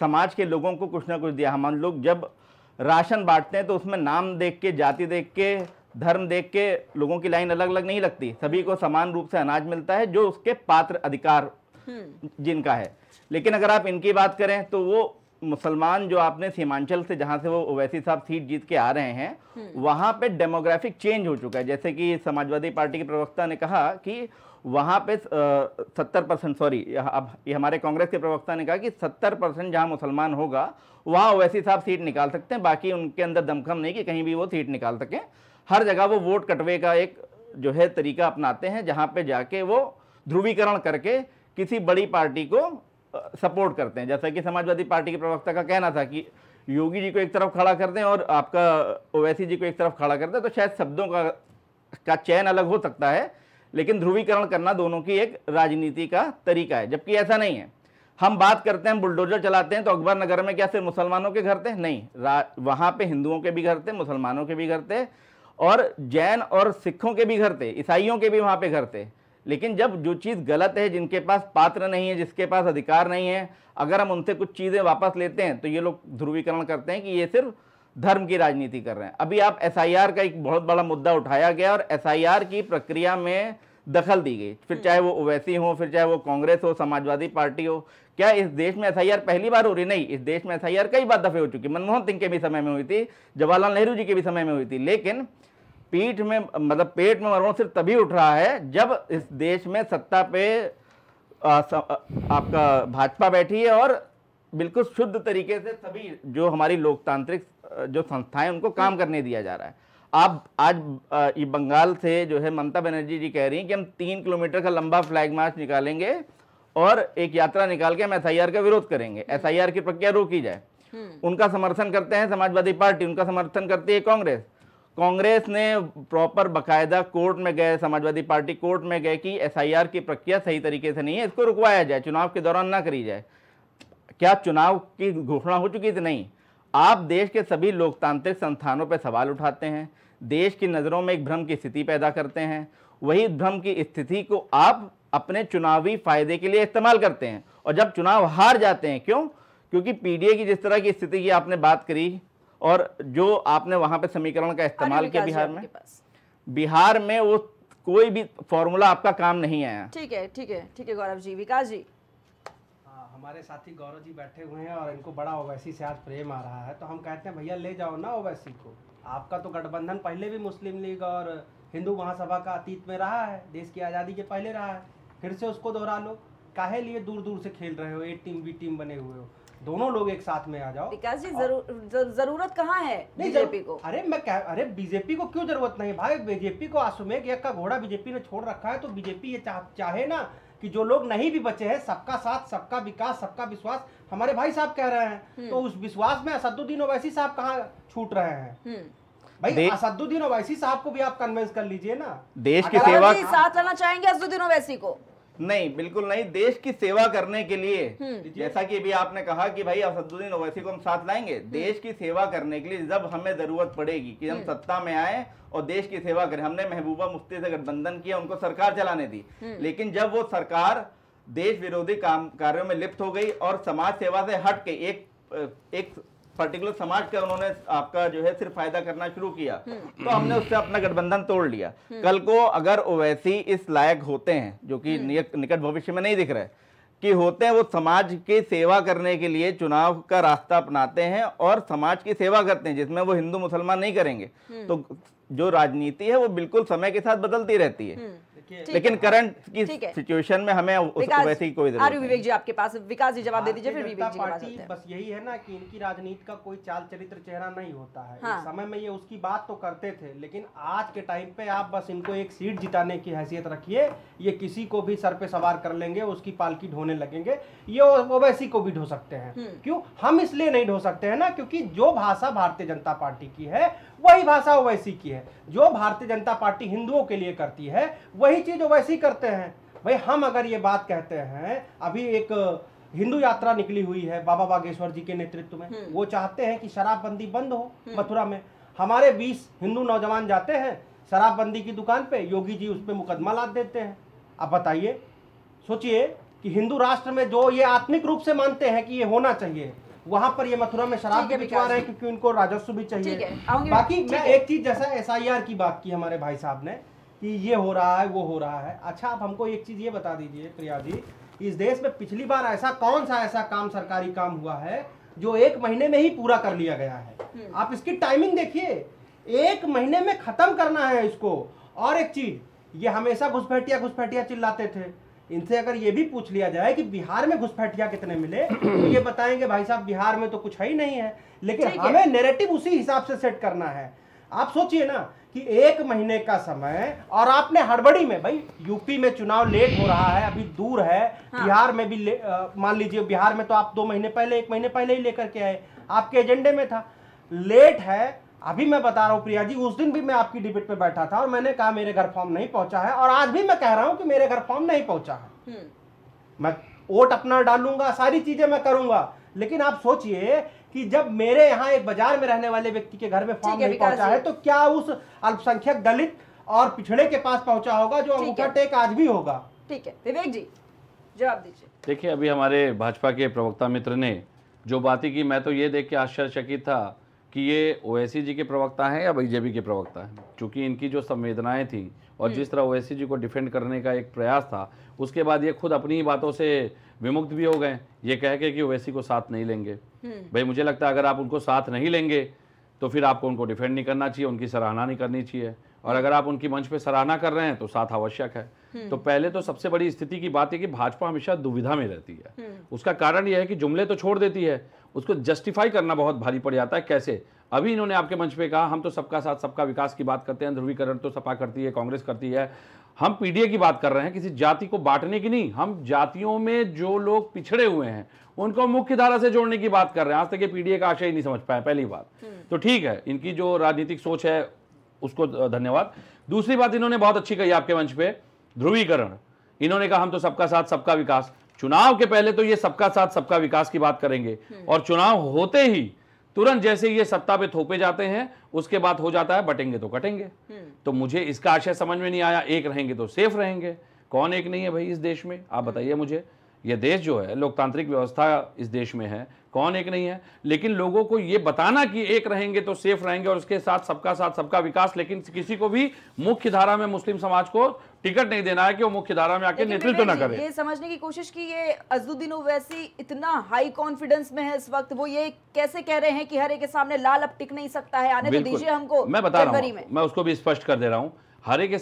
समाज के लोगों को कुछ ना कुछ दिया। हम लोग जब राशन बांटते हैं तो उसमें नाम देख के, जाति देख के, धर्म देख के लोगों की लाइन अलग अलग नहीं लगती। सभी को समान रूप से अनाज मिलता है जो उसके पात्र अधिकार जिनका है। लेकिन अगर आप इनकी बात करें तो वो मुसलमान जो आपने सीमांचल से जहां से वो ओवैसी साहब सीट जीत के आ रहे हैं वहां पे डेमोग्राफिक चेंज हो चुका है। जैसे कि समाजवादी पार्टी के प्रवक्ता ने कहा कि वहां पे 70% सॉरी अब ये हमारे कांग्रेस के प्रवक्ता ने कहा कि 70% जहां मुसलमान होगा वहां ओवैसी साहब सीट निकाल सकते हैं। बाकी उनके अंदर दमखम नहीं कि कहीं भी वो सीट निकाल सकें। हर जगह वो वोट कटवे का एक जो है तरीका अपनाते हैं, जहां पे जाके वो ध्रुवीकरण करके किसी बड़ी पार्टी को सपोर्ट करते हैं। जैसा कि समाजवादी पार्टी के प्रवक्ता का कहना था कि योगी जी को एक तरफ खड़ा कर दें और आपका ओवैसी जी को एक तरफ खड़ा कर दें तो शायद शब्दों का चयन अलग हो सकता है, लेकिन ध्रुवीकरण करना दोनों की एक राजनीति का तरीका है। जबकि ऐसा नहीं है। हम बात करते हैं बुलडोजर चलाते हैं तो अकबर नगर में क्या सिर्फ मुसलमानों के घर थे? नहीं, वहां पे हिंदुओं के भी घर थे, मुसलमानों के भी घर थे और जैन और सिखों के भी घर थे, ईसाइयों के भी वहां पे घर थे। लेकिन जब जो चीज़ गलत है, जिनके पास पात्र नहीं है, जिसके पास अधिकार नहीं है, अगर हम उनसे कुछ चीज़ें वापस लेते हैं तो ये लोग ध्रुवीकरण करते हैं कि ये सिर्फ धर्म की राजनीति कर रहे हैं। अभी आप एसआईआर का एक बहुत बड़ा मुद्दा उठाया गया और एसआईआर की प्रक्रिया में दखल दी गई, फिर चाहे वो ओवैसी हो, फिर चाहे वो कांग्रेस हो, समाजवादी पार्टी हो। क्या इस देश में एसआईआर पहली बार हो रही? नहीं, इस देश में एसआईआर कई बार दफे हो चुकी। मनमोहन सिंह के भी समय में हुई थी, जवाहरलाल नेहरू जी के भी समय में हुई थी। लेकिन पेट में मरोड़ सिर्फ तभी उठ रहा है जब इस देश में सत्ता पे आपका भाजपा बैठी है और बिल्कुल शुद्ध तरीके से सभी जो हमारी लोकतांत्रिक जो संस्थाएं उनको काम करने दिया जा रहा है। आप आज ये बंगाल से जो है ममता बनर्जी जी कह रही हैं कि हम 3 किलोमीटर का लंबा फ्लैग मार्च निकालेंगे और एक यात्रा निकाल के हम एसआईआर का विरोध करेंगे, एसआईआर की प्रक्रिया रोकी जाए। उनका समर्थन करते हैं समाजवादी पार्टी, उनका समर्थन करती है कांग्रेस। कांग्रेस ने प्रॉपर बकायदा कोर्ट में गए, समाजवादी पार्टी कोर्ट में गए कि एसआईआर की प्रक्रिया सही तरीके से नहीं है, इसको रुकवाया जाए, चुनाव के दौरान ना करी जाए। क्या चुनाव की घोषणा हो चुकी थी? नहीं। आप देश के सभी लोकतांत्रिक संस्थानों पर सवाल उठाते हैं, देश की नज़रों में एक भ्रम की स्थिति पैदा करते हैं। वही भ्रम की स्थिति को आप अपने चुनावी फायदे के लिए इस्तेमाल करते हैं और जब चुनाव हार जाते हैं, क्यों? क्योंकि पीडीए की जिस तरह की स्थिति की आपने बात करी और जो आपने वहां पे समीकरण का इस्तेमाल किया बिहार में वो कोई भी फॉर्मूला आपका काम नहीं आया। ठीक है गौरव जी। विकास जी, हमारे साथी गौरव जी बैठे हुए हैं और इनको बड़ा ओवैसी से आज प्रेम आ रहा है, तो हम कहते हैं भैया ले जाओ ना ओवैसी को। आपका तो गठबंधन पहले भी मुस्लिम लीग और हिंदू महासभा का अतीत में रहा है, देश की आज़ादी के पहले रहा है, फिर से उसको दोहरा लो। काहे लिए दूर दूर से खेल रहे हो, ए टीम बी टीम बने हुए हो, दोनों लोग एक साथ में आ जाओ। विकास जी जरूरत कहाँ है बीजेपी को? अरे बीजेपी को क्यों जरूरत नहीं भाई? बीजेपी को अश्वमेध यज्ञ का घोड़ा बीजेपी ने छोड़ रखा है, तो बीजेपी ये चाहे ना कि जो लोग नहीं भी बचे हैं, सबका साथ, सबका विकास, सबका विश्वास हमारे भाई साहब कह रहे हैं, तो उस विश्वास में असदुद्दीन ओवैसी साहब कहाँ छूट रहे हैं? भाई असदुद्दीन ओवैसी साहब को भी आप कन्विंस कर लीजिए ना। देश की सेवा साथ लाना चाहेंगे असदुद्दीन ओवैसी को? नहीं, बिल्कुल नहीं। देश की सेवा करने के लिए, जैसा कि अभी आपने कहा कि भाई असदुद्दीन ओवैसी को हम साथ लाएंगे, देश की सेवा करने के लिए जब हमें जरूरत पड़ेगी कि हम सत्ता में आए और देश की सेवा करें। हमने महबूबा मुफ्ती से गठबंधन किया, उनको सरकार चलाने दी, लेकिन जब वो सरकार देश विरोधी कार्यों में लिप्त हो गई और समाज सेवा से हट के एक पर्टिकुलर समाज का उन्होंने आपका जो है सिर्फ फायदा करना शुरू किया, तो हमने उससे अपना गठबंधन तोड़ लिया। कल को अगर ओवैसी इस लायक होते हैं, जो कि निकट भविष्य में नहीं दिख रहा है कि होते हैं, वो समाज की सेवा करने के लिए चुनाव का रास्ता अपनाते हैं और समाज की सेवा करते हैं, जिसमें वो हिंदू मुसलमान नहीं करेंगे, तो जो राजनीति है वो बिल्कुल समय के साथ बदलती रहती है, लेकिन करंट की सिचुएशन में हमें वैसी कोई जरूरत नहीं। विवेक जी आपके पास, विकास जी जवाब दे दीजिए, फिर विवेक जी पार्टी बस यही है ना कि इनकी राजनीति का कोई चाल चरित्र चेहरा नहीं होता है। हाँ। समय में ये उसकी बात तो करते थे, लेकिन आज के टाइम पे आप बस इनको एक सीट जिताने की हैसियत रखिए, ये किसी को भी सर पे सवार कर लेंगे, उसकी पालकी ढोने लगेंगे। ये ओवैसी को भी ढो सकते हैं। क्यों? हम इसलिए नहीं ढो सकते हैं ना, क्योंकि जो भाषा भारतीय जनता पार्टी की है वही भाषा ओवैसी की है। जो भारतीय जनता पार्टी हिंदुओं के लिए करती है वही चीज ओवैसी करते हैं। भाई हम अगर ये बात कहते हैं, अभी एक हिंदू यात्रा निकली हुई है बाबा बागेश्वर जी के नेतृत्व में, वो चाहते हैं कि शराबबंदी बंद हो मथुरा में। हमारे 20 हिंदू नौजवान जाते हैं शराबबंदी की दुकान पे, योगी जी उस पर मुकदमा लाद देते हैं। अब बताइए, सोचिए कि हिंदू राष्ट्र में जो ये आत्मिक रूप से मानते हैं कि ये होना चाहिए, वहां पर ये मथुरा में शराब भी बिकवा रहे हैं क्योंकि उनको राजस्व भी चाहिए। बाकी मैं एक चीज, जैसा SIR की बात की हमारे भाई साहब ने कि ये हो रहा है वो हो रहा है, अच्छा आप हमको एक चीज ये बता दीजिए प्रिया जी, इस देश में पिछली बार ऐसा कौन सा ऐसा काम, सरकारी काम हुआ है जो 1 महीने में ही पूरा कर लिया गया है? आप इसकी टाइमिंग देखिए, 1 महीने में खत्म करना है इसको। और एक चीज, ये हमेशा घुसपैठिया चिल्लाते थे, इनसे अगर ये भी पूछ लिया जाए कि बिहार में घुसपैठिया कितने मिले, तो ये बताएंगे भाई साहब बिहार में तो कुछ है ही नहीं है। लेकिन हमें नैरेटिव उसी हिसाब से सेट करना है। आप सोचिए ना कि 1 महीने का समय और आपने हड़बड़ी में, भाई यूपी में चुनाव लेट हो रहा है, अभी दूर है। हाँ। बिहार में भी मान लीजिए, बिहार में तो आप 2 महीने पहले, 1 महीने पहले ही लेकर के आए, आपके एजेंडे में था। लेट है, अभी मैं बता रहा हूं प्रिया जी, उस दिन भी मैं आपकी डिबेट पे बैठा था और मैंने कहा मेरे घर फॉर्म नहीं पहुंचा है, और आज भी मैं कह रहा हूं कि मेरे घर फॉर्म नहीं पहुंचा है। मैं वोट अपना डालूंगा, सारी चीजें मैं करूंगा, लेकिन आप सोचिए कि जब मेरे यहाँ एक बाजार में रहने वाले व्यक्ति के घर में फॉर्म नहीं पहुंचा है, तो क्या उस अल्पसंख्यक दलित और पिछड़े के पास पहुंचा होगा जो अंगूठा टेक आज भी होगा? ठीक है, विवेक जी जवाब दीजिए। देखिए, अभी हमारे भाजपा के प्रवक्ता मित्र ने जो बातें की, मैं तो ये देख के आश्चर्यचकित था कि ये ओवैसी जी के प्रवक्ता हैं या बीजेपी के प्रवक्ता हैं, क्योंकि इनकी जो संवेदनाएं थी और जिस तरह ओवैसी जी को डिफेंड करने का एक प्रयास था, उसके बाद ये खुद अपनी ही बातों से विमुक्त भी हो गए, ये कह के कि ओवैसी को साथ नहीं लेंगे। भाई मुझे लगता है अगर आप उनको साथ नहीं लेंगे तो फिर आपको उनको डिफेंड नहीं करना चाहिए, उनकी सराहना नहीं करनी चाहिए, और अगर आप उनकी मंच पे सराहना कर रहे हैं तो साथ आवश्यक है। तो पहले तो सबसे बड़ी स्थिति की बात है कि भाजपा हमेशा दुविधा में रहती है। उसका कारण यह है कि जुमले तो छोड़ देती है, उसको जस्टिफाई करना बहुत भारी पड़ जाता है। कैसे? अभी इन्होंने आपके मंच पे कहा हम तो सबका साथ सबका विकास की बात करते हैं, ध्रुवीकरण तो सपा करती है, कांग्रेस करती है, हम पीडीए की बात कर रहे हैं, किसी जाति को बांटने की नहीं। हम जातियों में जो लोग पिछड़े हुए हैं उनको मुख्य धारा से जोड़ने की बात कर रहे हैं। आज तक ये पीडीए का आशय ही नहीं समझ पाया, पहली बात तो ठीक है, इनकी जो राजनीतिक सोच है उसको धन्यवाद। दूसरी बात इन्होंने बहुत अच्छी कही आपके मंच पे, ध्रुवीकरण। इन्होंने कहा हम तो सबका साथ सबका विकास। चुनाव के पहले तो ये सबका साथ सबका विकास की बात करेंगे, और चुनाव होते ही तुरंत जैसे ये सत्ता पे थोपे जाते हैं उसके बाद हो जाता है बटेंगे तो कटेंगे। तो मुझे इसका आशय समझ में नहीं आया। एक रहेंगे तो सेफ रहेंगे, कौन एक नहीं है भाई इस देश में, आप बताइए मुझे। ये देश जो है, लोकतांत्रिक व्यवस्था इस देश में है, कौन एक नहीं है, लेकिन लोगों को ये बताना कि एक रहेंगे तो सेफ रहेंगे और उसके साथ सबका विकास, लेकिन किसी को भी मुख्य धारा में मुस्लिम समाज को टिकट नहीं देना है कि वो मुख्य धारा में आके नेतृत्व न करे। ये समझने की कोशिश की ये अज़दुद्दीन ओवैसी इतना हाई कॉन्फिडेंस में है इस वक्त, वो ये कैसे कह रहे हैं कि हरे के सामने लाल अब टिक नहीं सकता है, आने तो दीजिए हमको। मैं बता रहा हूँ, मैं उसको भी स्पष्ट कर दे रहा हूँ, हरे के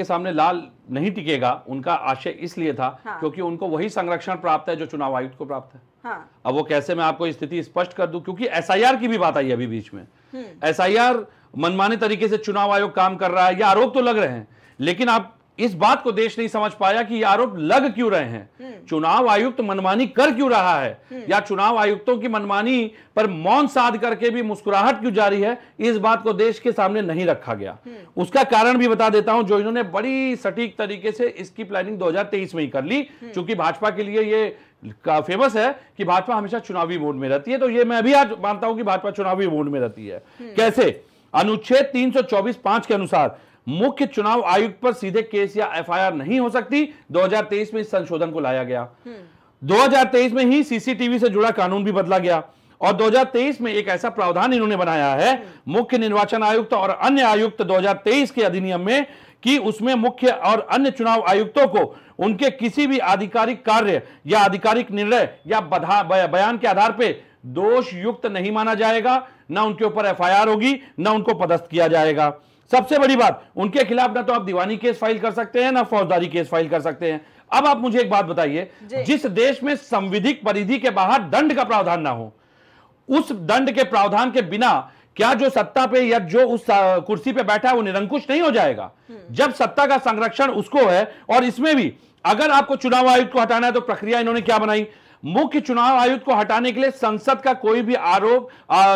सामने लाल नहीं टिकेगा। उनका आशय इसलिए था क्योंकि उनको वही संरक्षण प्राप्त है जो चुनाव आयुक्त को प्राप्त है। अब वो कैसे, मैं आपको स्थिति स्पष्ट कर दूं, क्योंकि एसआईआर की भी बात आई अभी बीच में। एसआईआर मनमाने तरीके से चुनाव आयोग काम कर रहा है, ये आरोप तो लग रहे हैं, लेकिन आप इस बात को देश नहीं समझ पाया कि ये आरोप लग क्यों रहे हैं, चुनाव आयुक्त मनमानी कर क्यों रहा है, या चुनाव आयुक्तों की मनमानी पर मौन साध करके भी मुस्कुराहट क्यों जारी है, इस बात को देश के सामने नहीं रखा गया। उसका कारण भी बता देता हूं, जो इन्होंने बड़ी सटीक तरीके से इसकी प्लानिंग 2023 में ही कर ली, क्योंकि भाजपा के लिए ये फेमस है कि भाजपा हमेशा चुनावी मोड में रहती है, तो ये मैं भी आज मानता हूं कि भाजपा चुनावी मोड में रहती है। कैसे? अनुच्छेद 324(5) के अनुसार मुख्य चुनाव आयुक्त पर सीधे केस या एफआईआर नहीं हो सकती। 2023 में इस संशोधन को लाया गया। 2023 में ही सीसीटीवी से जुड़ा कानून भी बदला गया और 2023 में एक ऐसा प्रावधान इन्होंने बनाया है मुख्य निर्वाचन आयुक्त और अन्य आयुक्त 2023 के अधिनियम में कि उसमें मुख्य और अन्य चुनाव आयुक्तों को उनके किसी भी आधिकारिक कार्य या आधिकारिक निर्णय या बयान के आधार पर दोष युक्त नहीं माना जाएगा, ना उनके ऊपर एफआईआर होगी, ना उनको पदस्थ किया जाएगा। सबसे बड़ी बात, उनके खिलाफ ना तो आप दीवानी केस फाइल कर सकते हैं, ना फौजदारी केस फाइल कर सकते हैं। अब आप मुझे एक बात बताइए, जिस देश में संविधिक परिधि के बाहर दंड का प्रावधान ना हो, उस दंड के प्रावधान के बिना क्या जो सत्ता पे या जो उस कुर्सी पे बैठा है वो निरंकुश नहीं हो जाएगा? जब सत्ता का संरक्षण उसको है, और इसमें भी अगर आपको चुनाव आयुक्त को हटाना है तो प्रक्रिया इन्होंने क्या बनाई? मुख्य चुनाव आयुक्त को हटाने के लिए संसद का कोई भी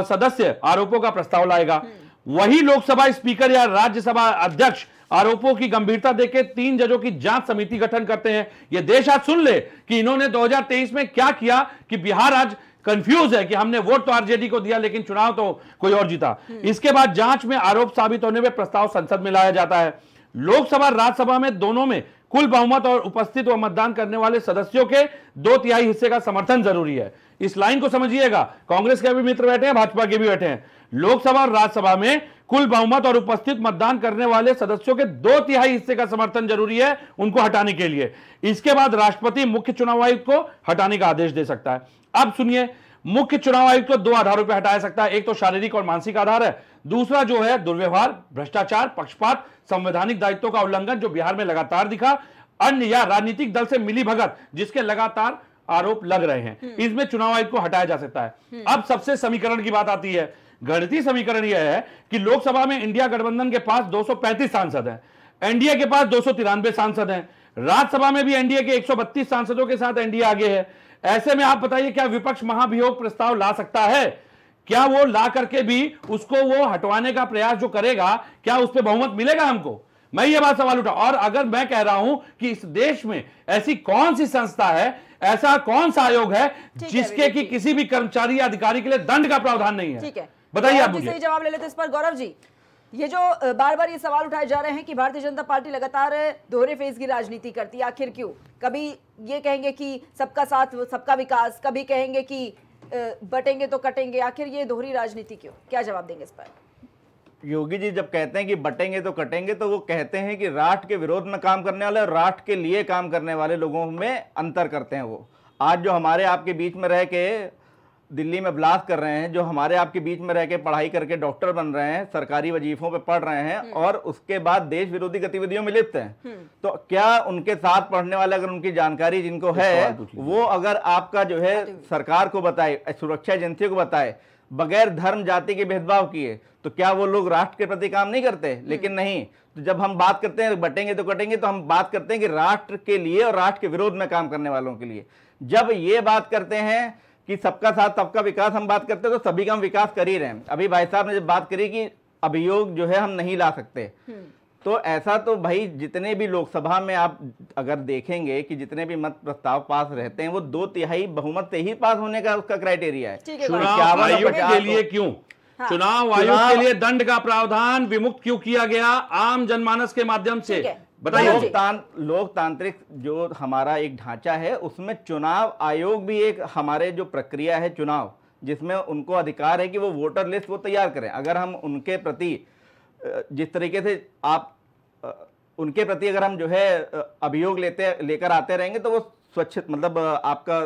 सदस्य आरोपों का प्रस्ताव लाएगा, वही लोकसभा स्पीकर या राज्यसभा अध्यक्ष आरोपों की गंभीरता देकर 3 जजों की जांच समिति गठन करते हैं। यह देश आज सुन ले कि इन्होंने 2023 में क्या किया, कि बिहार आज कंफ्यूज है कि हमने वोट तो आरजेडी को दिया लेकिन चुनाव तो कोई और जीता। इसके बाद जांच में आरोप साबित होने में प्रस्ताव संसद में लाया जाता है। लोकसभा राज्यसभा में दोनों में कुल बहुमत और उपस्थित व मतदान करने वाले सदस्यों के 2/3 हिस्से का समर्थन जरूरी है। इस लाइन को समझिएगा, कांग्रेस के भी मित्र बैठे हैं, भाजपा के भी बैठे हैं। लोकसभा और राज्यसभा में कुल बहुमत और उपस्थित मतदान करने वाले सदस्यों के 2/3 हिस्से का समर्थन जरूरी है उनको हटाने के लिए। इसके बाद राष्ट्रपति मुख्य चुनाव आयुक्त को हटाने का आदेश दे सकता है। अब सुनिए, मुख्य चुनाव आयुक्त को 2 आधारों पर हटाया सकता है। एक तो शारीरिक और मानसिक आधार है, दूसरा जो है दुर्व्यवहार, भ्रष्टाचार, पक्षपात, संवैधानिक दायित्वों का उल्लंघन जो बिहार में लगातार दिखा, अन्य या राजनीतिक दल से मिली भगत जिसके लगातार आरोप लग रहे हैं, इसमें चुनाव आयुक्त को हटाया जा सकता है। अब सबसे समीकरण की बात आती है। गणितीय समीकरण यह है कि लोकसभा में इंडिया गठबंधन के पास 235 सांसद हैं, एनडीए के पास 293 सांसद हैं, राज्यसभा में भी एनडीए के 132 सांसदों के साथ एनडीए आगे है। ऐसे में आप बताइए, क्या विपक्ष महाभियोग प्रस्ताव ला सकता है? क्या वो ला करके भी उसको वो हटवाने का प्रयास जो करेगा, क्या उस पर बहुमत मिलेगा हमको? मैं ये बात सवाल उठा। और अगर मैं कह रहा हूं कि इस देश में ऐसी कौन सी संस्था है, ऐसा कौन सा आयोग है जिसके कि किसी भी कर्मचारी या अधिकारी के लिए दंड का प्रावधान नहीं है? ठीक है, बताइए आप मुझे। सही जवाब ले लेते इस पर। गौरव जी, ये जो बार बार ये सवाल उठाए जा रहे हैं कि भारतीय जनता पार्टी लगातार दोहरे फेज की राजनीति करती है, आखिर क्यों? कभी ये कहेंगे कि सबका साथ सबका विकास, कभी कहेंगे कि बटेंगे तो कटेंगे, आखिर ये दोहरी राजनीति क्यों? क्या जवाब देंगे इस पर? योगी जी जब कहते हैं कि बटेंगे तो कटेंगे, तो वो कहते हैं कि राष्ट्र के विरोध में काम करने वाले और राष्ट्र के लिए काम करने वाले लोगों में अंतर करते हैं। वो आज जो हमारे आपके बीच में रह के दिल्ली में ब्लास्ट कर रहे हैं, जो हमारे आपके बीच में रह के पढ़ाई करके डॉक्टर बन रहे हैं, सरकारी वजीफों पे पढ़ रहे हैं और उसके बाद देश विरोधी गतिविधियों में लिप्त हैं, तो क्या उनके साथ पढ़ने वाले अगर उनकी जानकारी जिनको है वो अगर आपका जो है सरकार को बताए, सुरक्षा एजेंसियों को बताए, बगैर धर्म जाति के भेदभाव किए, तो क्या वो लोग राष्ट्र के प्रति काम नहीं करते? लेकिन नहीं। तो जब हम बात करते हैं बटेंगे तो कटेंगे, तो हम बात करते हैं कि राष्ट्र के लिए और राष्ट्र के विरोध में काम करने वालों के लिए। जब ये बात करते हैं कि सबका साथ सबका विकास हम बात करते हैं, तो सभी का हम विकास कर ही रहे हैं। अभी भाई साहब ने जब बात करी कि अभियोग जो है हम नहीं ला सकते, तो ऐसा तो भाई जितने भी लोकसभा में आप अगर देखेंगे कि जितने भी मत प्रस्ताव पास रहते हैं वो 2/3 बहुमत से ही पास होने का उसका क्राइटेरिया है। चुनाव आयोग के लिए क्यों? चुनाव आयोग के लिए दंड का प्रावधान विमुक्त क्यों किया गया? आम जनमानस के माध्यम से बताइए। लोकतांत्रिक जो हमारा एक ढांचा है उसमें चुनाव आयोग भी एक हमारे जो प्रक्रिया है चुनाव, जिसमें उनको अधिकार है कि वो वोटर लिस्ट वो तैयार करें। अगर हम उनके प्रति जिस तरीके से उनके प्रति अगर हम जो है अभियोग लेकर आते रहेंगे तो वो स्वच्छ मतलब आपका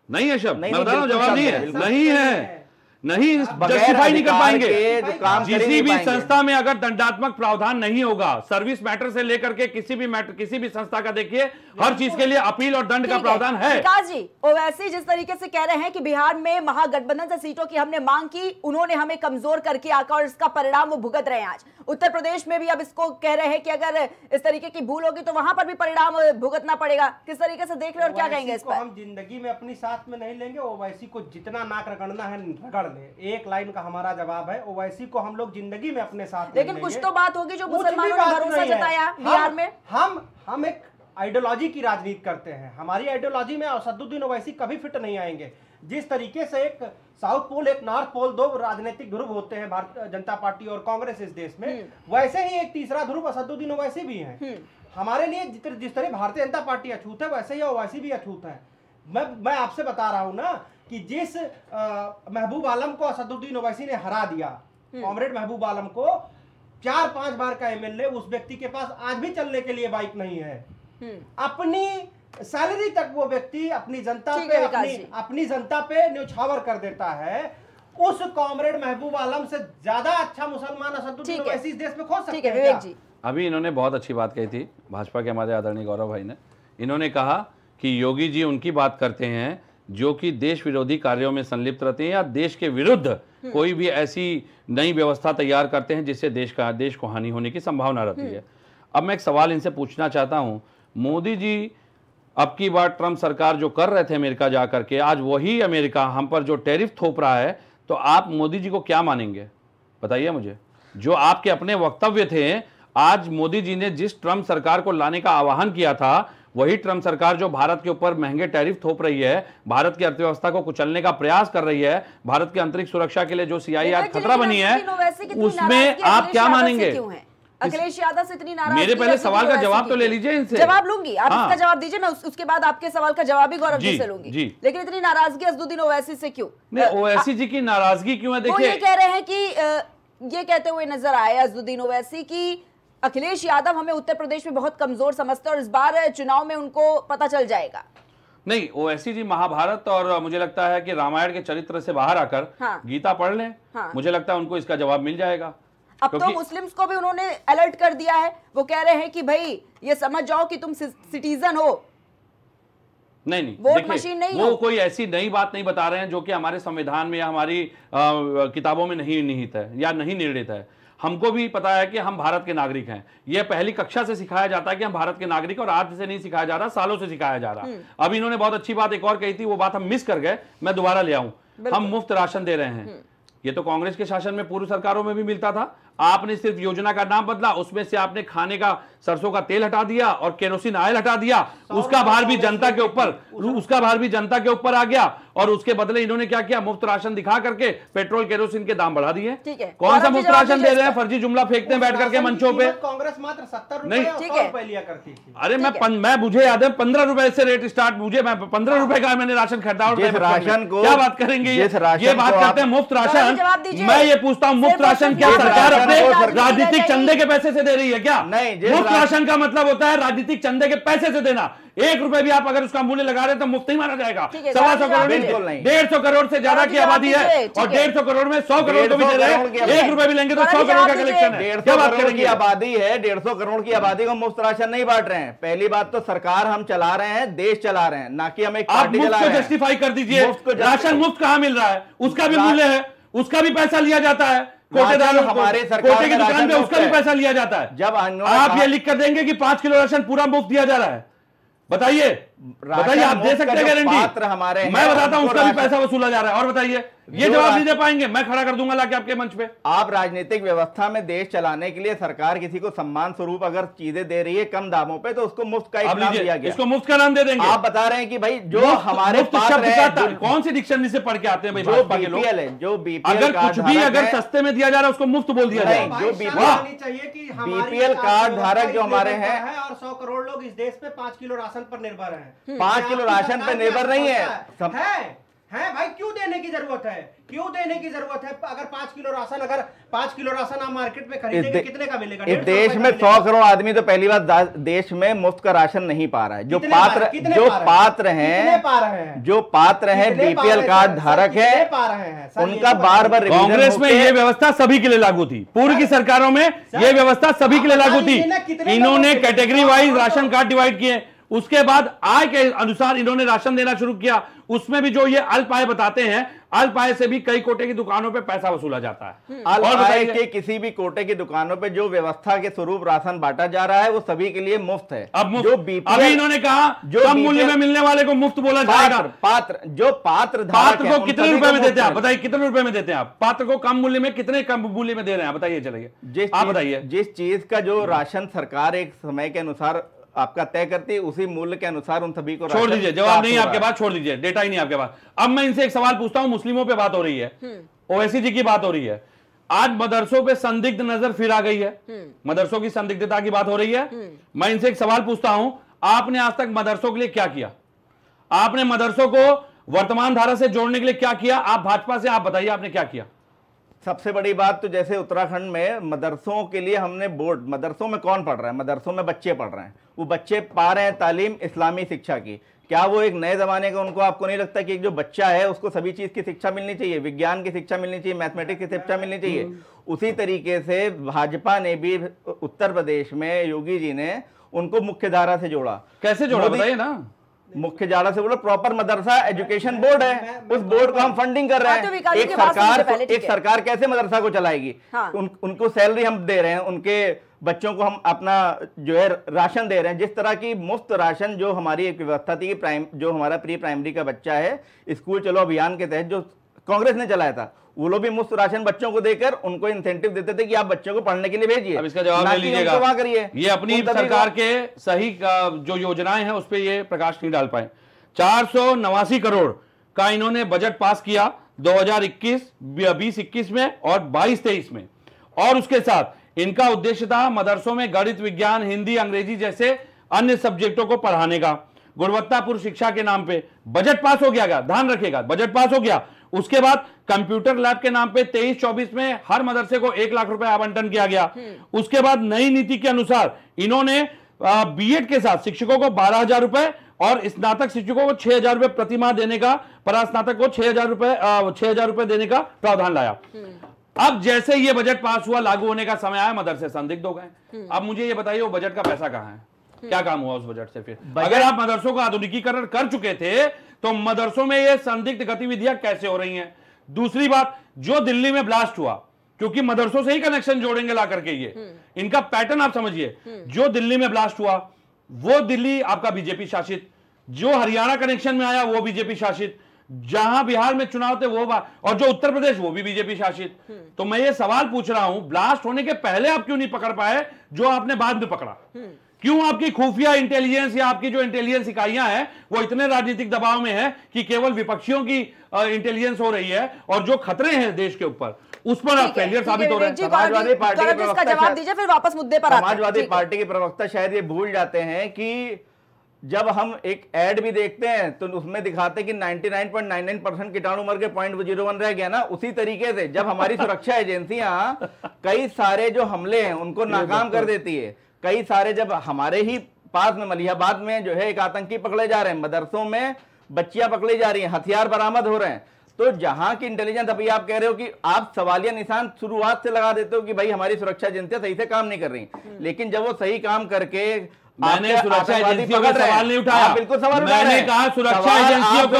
नहीं है शब्द, नहीं, मैं बता रहा हूं, बिल्कुल जवाब नहीं शब्द है, है, नहीं है, नहीं बगैर जस्टिफाई नहीं कर अधिकार पाएंगे। के जो काम कर ही किसी नहीं भी पाएंगे। संस्था में अगर दंडात्मक प्रावधान नहीं होगा, सर्विस मैटर से लेकर के किसी भी मैटर, किसी भी संस्था का देखिए, हर चीज के लिए अपील और दंड का प्रावधान है। विकास जी, ओवैसी जिस तरीके से कह रहे हैं कि बिहार में महागठबंधन से सीटों की हमने मांग की, उन्होंने हमें कमजोर करके आका और इसका परिणाम वो भुगत रहे हैं आज। उत्तर प्रदेश में भी अब इसको कह रहे हैं कि अगर इस तरीके की भूल होगी तो वहां पर भी परिणाम भुगतना पड़ेगा। किस तरीके से देख रहे हैं और क्या कहेंगे इस पर? हम जिंदगी में अपनी साथ में नहीं लेंगे। ओवैसी को जितना नाक रगड़ना है रगड़ ले, एक लाइन का हमारा जवाब है। ओवैसी को हम लोग जिंदगी में अपने साथ लेकिन कुछ तो बात होगी जो मुसलमानों ने भरोसा जताया बिहार में। हम एक आइडियोलॉजी की राजनीति करते हैं। हमारी आइडियोलॉजी में असदुद्दीन ओवैसी कभी फिट नहीं आएंगे। जिस तरीके से एक साउथ पोल एक नॉर्थ पोल, दो राजनीतिक ध्रुव होते हैं भारतीय जनता पार्टी और कांग्रेस इस देश में, वैसे ही एक तीसरा ध्रुव असदुद्दीन ओवैसी भी है। हमारे लिए जिस तरह भारतीय जनता पार्टी अछूत है वैसे ही ओवैसी भी अछूत है। मैं आपसे बता रहा हूं ना कि जिस महबूब आलम को असदुद्दीन ओवैसी ने हरा दिया, कॉमरेड महबूब आलम को 4-5 बार का एमएलए, उस व्यक्ति के पास आज भी चलने के लिए बाइक नहीं है। अपनी सैलरी तक वो व्यक्ति अपनी जनता पे न्यौछावर कर देता है। उस कॉमरेड महबूब आलम से ज्यादा अच्छा मुसलमान असदुद्दीन ओवैसी इस देश में खोज सकते हैं विवेक जी। अभी इन्होंने बहुत अच्छी बात कही थी, भाजपा के हमारे आदरणीय गौरव भाई ने। इन्होंने कहा कि योगी जी उनकी बात करते हैं जो कि देश विरोधी कार्यों में संलिप्त रहते हैं या देश के विरुद्ध कोई भी ऐसी नई व्यवस्था तैयार करते हैं जिससे देश को हानि होने की संभावना रहती है। अब मैं एक सवाल इनसे पूछना चाहता हूं, मोदी जी अब की बार ट्रंप सरकार जो कर रहे थे अमेरिका जाकर के, आज वही अमेरिका हम पर जो टैरिफ थोप रहा है, तो आप मोदी जी को क्या मानेंगे? बताइए मुझे। जो आपके अपने वक्तव्य थे, आज मोदी जी ने जिस ट्रंप सरकार को लाने का आह्वान किया था, वही ट्रंप सरकार जो भारत के ऊपर महंगे टैरिफ थोप रही है, भारत की अर्थव्यवस्था को कुचलने का प्रयास कर रही है, भारत की अंतरिक्ष सुरक्षा के लिए जो सीआईआर खतरा बनी है, उसमें आप क्या मानेंगे? अखिलेश यादव से इतनी नाराज? मेरे पहले सवाल का जवाब तो ले लीजिए इनसे। जवाब लूंगी, आप इसका जवाब दीजिए, मैं उसके बाद आपके सवाल का जवाब भी गौरव जी से लूंगी। लेकिन इतनी नाराजगी असदुद्दीन ओवैसी से क्यों? ओवैसी जी की नाराजगी क्यों है? देखिए, ये कह रहे हैं कि ये कहते हुए नजर आए असदुद्दीन ओवैसी की अखिलेश यादव हमें उत्तर प्रदेश में बहुत कमजोर समझते हैं और इस बार चुनाव में उनको पता चल जाएगा। नहीं, ओवैसी जी महाभारत और मुझे लगता है कि रामायण के चरित्र से बाहर आकर गीता पढ़ लें। मुझे लगता है उनको इसका जवाब मिल जाएगा। अब तो मुस्लिम्स को भी उन्होंने अलर्ट कर दिया है। वो कह रहे हैं कि भाई ये समझ जाओ कि तुम सिटीजन हो, नहीं वोट मशीन नहीं वो कोई ऐसी नई बात नहीं बता रहे हैं जो कि हमारे संविधान में या हमारी किताबों में नहीं निहित है या नहीं निर्णित है। हमको भी पता है कि हम भारत के नागरिक हैं। यह पहली कक्षा से सिखाया जाता है कि हम भारत के नागरिक, और आज से नहीं सिखाया जा रहा, सालों से सिखाया जा रहा। अब इन्होंने बहुत अच्छी बात एक और कही थी, वो बात हम मिस कर गए, मैं दोबारा ले आऊं। हम मुफ्त राशन दे रहे हैं। ये तो कांग्रेस के शासन में पूर्व सरकारों में भी मिलता था। आपने सिर्फ योजना का नाम बदला, उसमें से आपने खाने का सरसों का तेल हटा दिया और केरोसिन ऑयल हटा दिया। उसका भार भी जनता के ऊपर आ गया। और उसके बदले इन्होंने क्या किया? मुफ्त राशन दिखा करके पेट्रोल केरोसिन के दाम बढ़ा दिए। कौन सा मुफ्त राशन दे रहे हैं? फर्जी जुमला फेंकते हैं बैठ करके मंचों पे। कांग्रेस मात्र 70 नहीं, रुपए लिया करती थी। अरे मैं मुझे याद है 15 रुपए से रेट स्टार्ट, मुझे 15 रुपए का मैंने राशन खरीदा। राशन को क्या बात करेंगे? ये बात करते हैं मुफ्त राशन। मैं ये पूछता हूं, मुफ्त राशन क्या सरकार अपने राजनीतिक चंदे के पैसे से दे रही है क्या? नहीं, मुफ्त राशन का मतलब होता है राजनीतिक चंदे के पैसे से देना। 1 रुपए भी आप अगर उसका मूल्य लगा रहे हैं तो मुफ्त नहीं माना जाएगा। 125 करोड़, 150 करोड़ से ज्यादा की आबादी है और 150 करोड़ में 100 करोड़ को भी दे रहे हैं। 1 रुपए भी लेंगे तो 100 करोड़ का कलेक्शन है। 150 करोड़ की आबादी है, 150 करोड़ की आबादी को मुफ्त राशन नहीं बांट रहे हैं। पहली बात तो सरकार हम चला रहे हैं, देश चला रहे हैं, ना कि हम एक पार्टी चला रहे हैं। जस्टिफाई कर दीजिए, राशन मुफ्त कहां मिल रहा है? उसका भी मूल्य है, उसका भी पैसा लिया जाता है। कोटेदारों हमारे कोटे की दुकान पे उसका भी पैसा लिया जाता है। जब आप ये लिख कर देंगे कि 5 किलो राशन पूरा मुफ्त दिया जा रहा है, बताइए बताइए, आप दे सकते हैं गारंटी? हमारे मैं बताता हूं उसका भी पैसा वसूला जा रहा है। और बताइए, ये जवाब नहीं दे पाएंगे, मैं खड़ा कर दूंगा लाके आपके मंच पे। आप राजनीतिक व्यवस्था में देश चलाने के लिए सरकार किसी को सम्मान स्वरूप अगर चीजें दे रही है कम दामों पे, तो उसको मुफ्त का एक नाम दिया गया। इसको मुफ्त का नाम दे देंगे। आप बता रहे हैं कि भाई जो हमारे पात्र है, कौन सी डिक्शनरी से पढ़ के आते हैं भाई? जो बीपीएल है, जो बीपीएल अगर कुछ भी अगर सस्ते में दिया जा रहा है उसको मुफ्त बोल दिया जाए। जो बीपीएल कार्ड धारक जो हमारे हैं, और 100 करोड़ लोग इस देश पे 5 किलो राशन पर निर्भर हैं। 5 किलो राशन पर निर्भर नहीं है। है भाई, क्यों देने की जरूरत है? क्यों देने की जरूरत है? अगर 5 किलो राशन आप मार्केट में खरीदेंगे कितने का मिलेगा? इस देश में 100 करोड़ आदमी तो पहली बार देश में मुफ्त का राशन नहीं पा रहा है। जो पात्र हैं, जो पात्र हैं बीपीएल कार्ड धारक है, उनका बार बार कांग्रेस में ये व्यवस्था सभी के लिए लागू थी। पूर्व की सरकारों में ये व्यवस्था सभी के लिए लागू थी। इन्होंने category wise ration card divide किए, उसके बाद आय के अनुसार इन्होंने राशन देना शुरू किया। उसमें भी जो ये अल्प आय बताते हैं, अल्प आय से भी कई कोटे की दुकानों पे पैसा वसूला जाता है। अल्प आय के किसी भी कोटे की दुकानों पे जो व्यवस्था के स्वरूप राशन बांटा जा रहा है वो सभी के लिए मुफ्त है। अब जो अभी इन्होंने कहा जो कम मूल्य में मिलने वाले को मुफ्त बोला जाएगा। पात्र को कितने रुपए में देते हैं आप बताइए? कितने रुपए में देते हैं आप पात्र को? कम मूल्य में कितने कम मूल्य में दे रहे हैं बताइए? चलिए आप बताइए। जिस चीज का जो राशन सरकार एक समय के अनुसार आपका तय करती है, उसी मूल्य के अनुसार उन सभी को छोड़ दीजिए। जवाब नहीं आपके पास, छोड़ दीजिए, डेटा ही नहीं आपके पास। अब मैं इनसे एक सवाल पूछता हूं। मुस्लिमों पे बात हो रही है, ओवैसी जी की बात हो रही है, आज मदरसों पे संदिग्ध नजर फिर आ गई है, मदरसों की संदिग्धता की बात हो रही है। मैं इनसे एक सवाल पूछता हूं, आपने आज तक मदरसों के लिए क्या किया? आपने मदरसों को वर्तमान धारा से जोड़ने के लिए क्या किया? आप भाजपा से, आप बताइए आपने क्या किया? सबसे बड़ी बात तो जैसे उत्तराखंड में मदरसों के लिए हमने बोर्ड, मदरसों में कौन पढ़ रहा है? मदरसों में बच्चे पढ़ रहे हैं, वो बच्चे पा रहे हैं तालीम इस्लामी शिक्षा की। क्या वो एक नए जमाने का, उनको आपको नहीं लगता कि एक जो बच्चा है उसको सभी चीज की शिक्षा मिलनी चाहिए, विज्ञान की शिक्षा मिलनी चाहिए, मैथमेटिक्स की शिक्षा मिलनी चाहिए? उसी तरीके से भाजपा ने भी उत्तर प्रदेश में योगी जी ने उनको मुख्य धारा से जोड़ा। कैसे जोड़ा बताइए ना? मुख्य धारा से बोलो, प्रॉपर मदरसा एजुकेशन बोर्ड है, उस बोर्ड को हम फंडिंग कर रहे हैं। एक सरकार कैसे मदरसा को चलाएगी? उनको सैलरी हम दे रहे हैं, उनके बच्चों को हम अपना जो है राशन दे रहे हैं। जिस तरह की मुफ्त राशन जो हमारी एक व्यवस्था थी कि जो हमारा प्री प्राइमरी का बच्चा है, स्कूल चलो अभियान के तहत जो कांग्रेस ने चलाया था, वो लोग भी मुफ्त राशन बच्चों को देकर उनको इंसेंटिव देते थे कि आप बच्चों को पढ़ने के लिए भेजिए। अब इसका जवाब ले लीजिएगा, वहां करिए। ये अपनी सरकार के सही जो योजनाएं हैं उस पर ये प्रकाश नहीं डाल पाए। 489 करोड़ का इन्होंने बजट पास किया 2021 में और 22-23 में, और उसके साथ इनका उद्देश्य था मदरसों में गणित, विज्ञान, हिंदी, अंग्रेजी जैसे अन्य सब्जेक्टों को पढ़ाने का। गुणवत्तापूर्ण शिक्षा के नाम पे बजट पास हो गया, ध्यान रखिएगा, बजट पास हो गया। उसके बाद कंप्यूटर लैब के नाम पे 23-24 में हर मदरसे को 1 लाख रुपए आवंटन किया गया। उसके बाद नई नीति के अनुसार इन्होंने बीएड के साथ शिक्षकों को 12,000 रुपए और स्नातक शिक्षकों को 6,000 रुपए प्रति माह देने का, परास्नातक को 6,000 रुपए देने का प्रावधान लाया। अब जैसे ये बजट पास हुआ, लागू होने का समय आया, मदरसे संदिग्ध हो गए। अब मुझे ये बताइए वो बजट का पैसा कहां है? क्या काम हुआ उस बजट से? फिर अगर आप मदरसों का आधुनिकीकरण कर चुके थे तो मदरसों में ये संदिग्ध गतिविधियां कैसे हो रही हैं? दूसरी बात, जो दिल्ली में ब्लास्ट हुआ, क्योंकि मदरसों से ही कनेक्शन जोड़ेंगे ला करके, ये इनका पैटर्न आप समझिए। जो दिल्ली में ब्लास्ट हुआ वो दिल्ली आपका बीजेपी शासित, जो हरियाणा कनेक्शन में आया वो बीजेपी शासित, जहां बिहार में चुनाव थे वो और जो उत्तर प्रदेश वो भी बीजेपी शासित। तो मैं ये सवाल पूछ रहा हूं, ब्लास्ट होने के पहले आप क्यों नहीं पकड़ पाए जो आपने बाद में पकड़ा? क्यों आपकी खुफिया इंटेलिजेंस या आपकी जो इंटेलिजेंस इकाइयां हैं वो इतने राजनीतिक दबाव में है कि केवल विपक्षियों की इंटेलिजेंस हो रही है, और जो खतरे हैं देश के ऊपर उस पर आप फेलियर साबित हो रहे हैं। समाजवादी पार्टी के प्रवक्ता जवाब दीजिए, फिर वापस मुद्दे पर आते हैं। समाजवादी पार्टी के प्रवक्ता शायद ये भूल जाते हैं कि जब हम एक एड भी देखते हैं तो उसमें दिखाते हैं कि 99.99% कीटाणु मर के 0.01 रह गया ना। उसी तरीके से जब हमारी सुरक्षा एजेंसियां कई सारे जो हमले हैं उनको नाकाम कर देती है, कई सारे जब हमारे ही पास में मलिहाबाद में जो है एक आतंकी पकड़े जा रहे हैं, मदरसों में बच्चियां पकड़ी जा रही हैं, हथियार बरामद हो रहे हैं, तो जहां की इंटेलिजेंस, अभी आप कह रहे हो कि आप सवालिया निशान शुरुआत से लगा देते हो कि भाई हमारी सुरक्षा एजेंसियां सही से काम नहीं कर रही, लेकिन जब वो सही काम करके मैंने सुरक्षा एजेंसियों का सवाल नहीं उठाया, बिल्कुल सवाल मैंने कहा सुरक्षा एजेंसियों को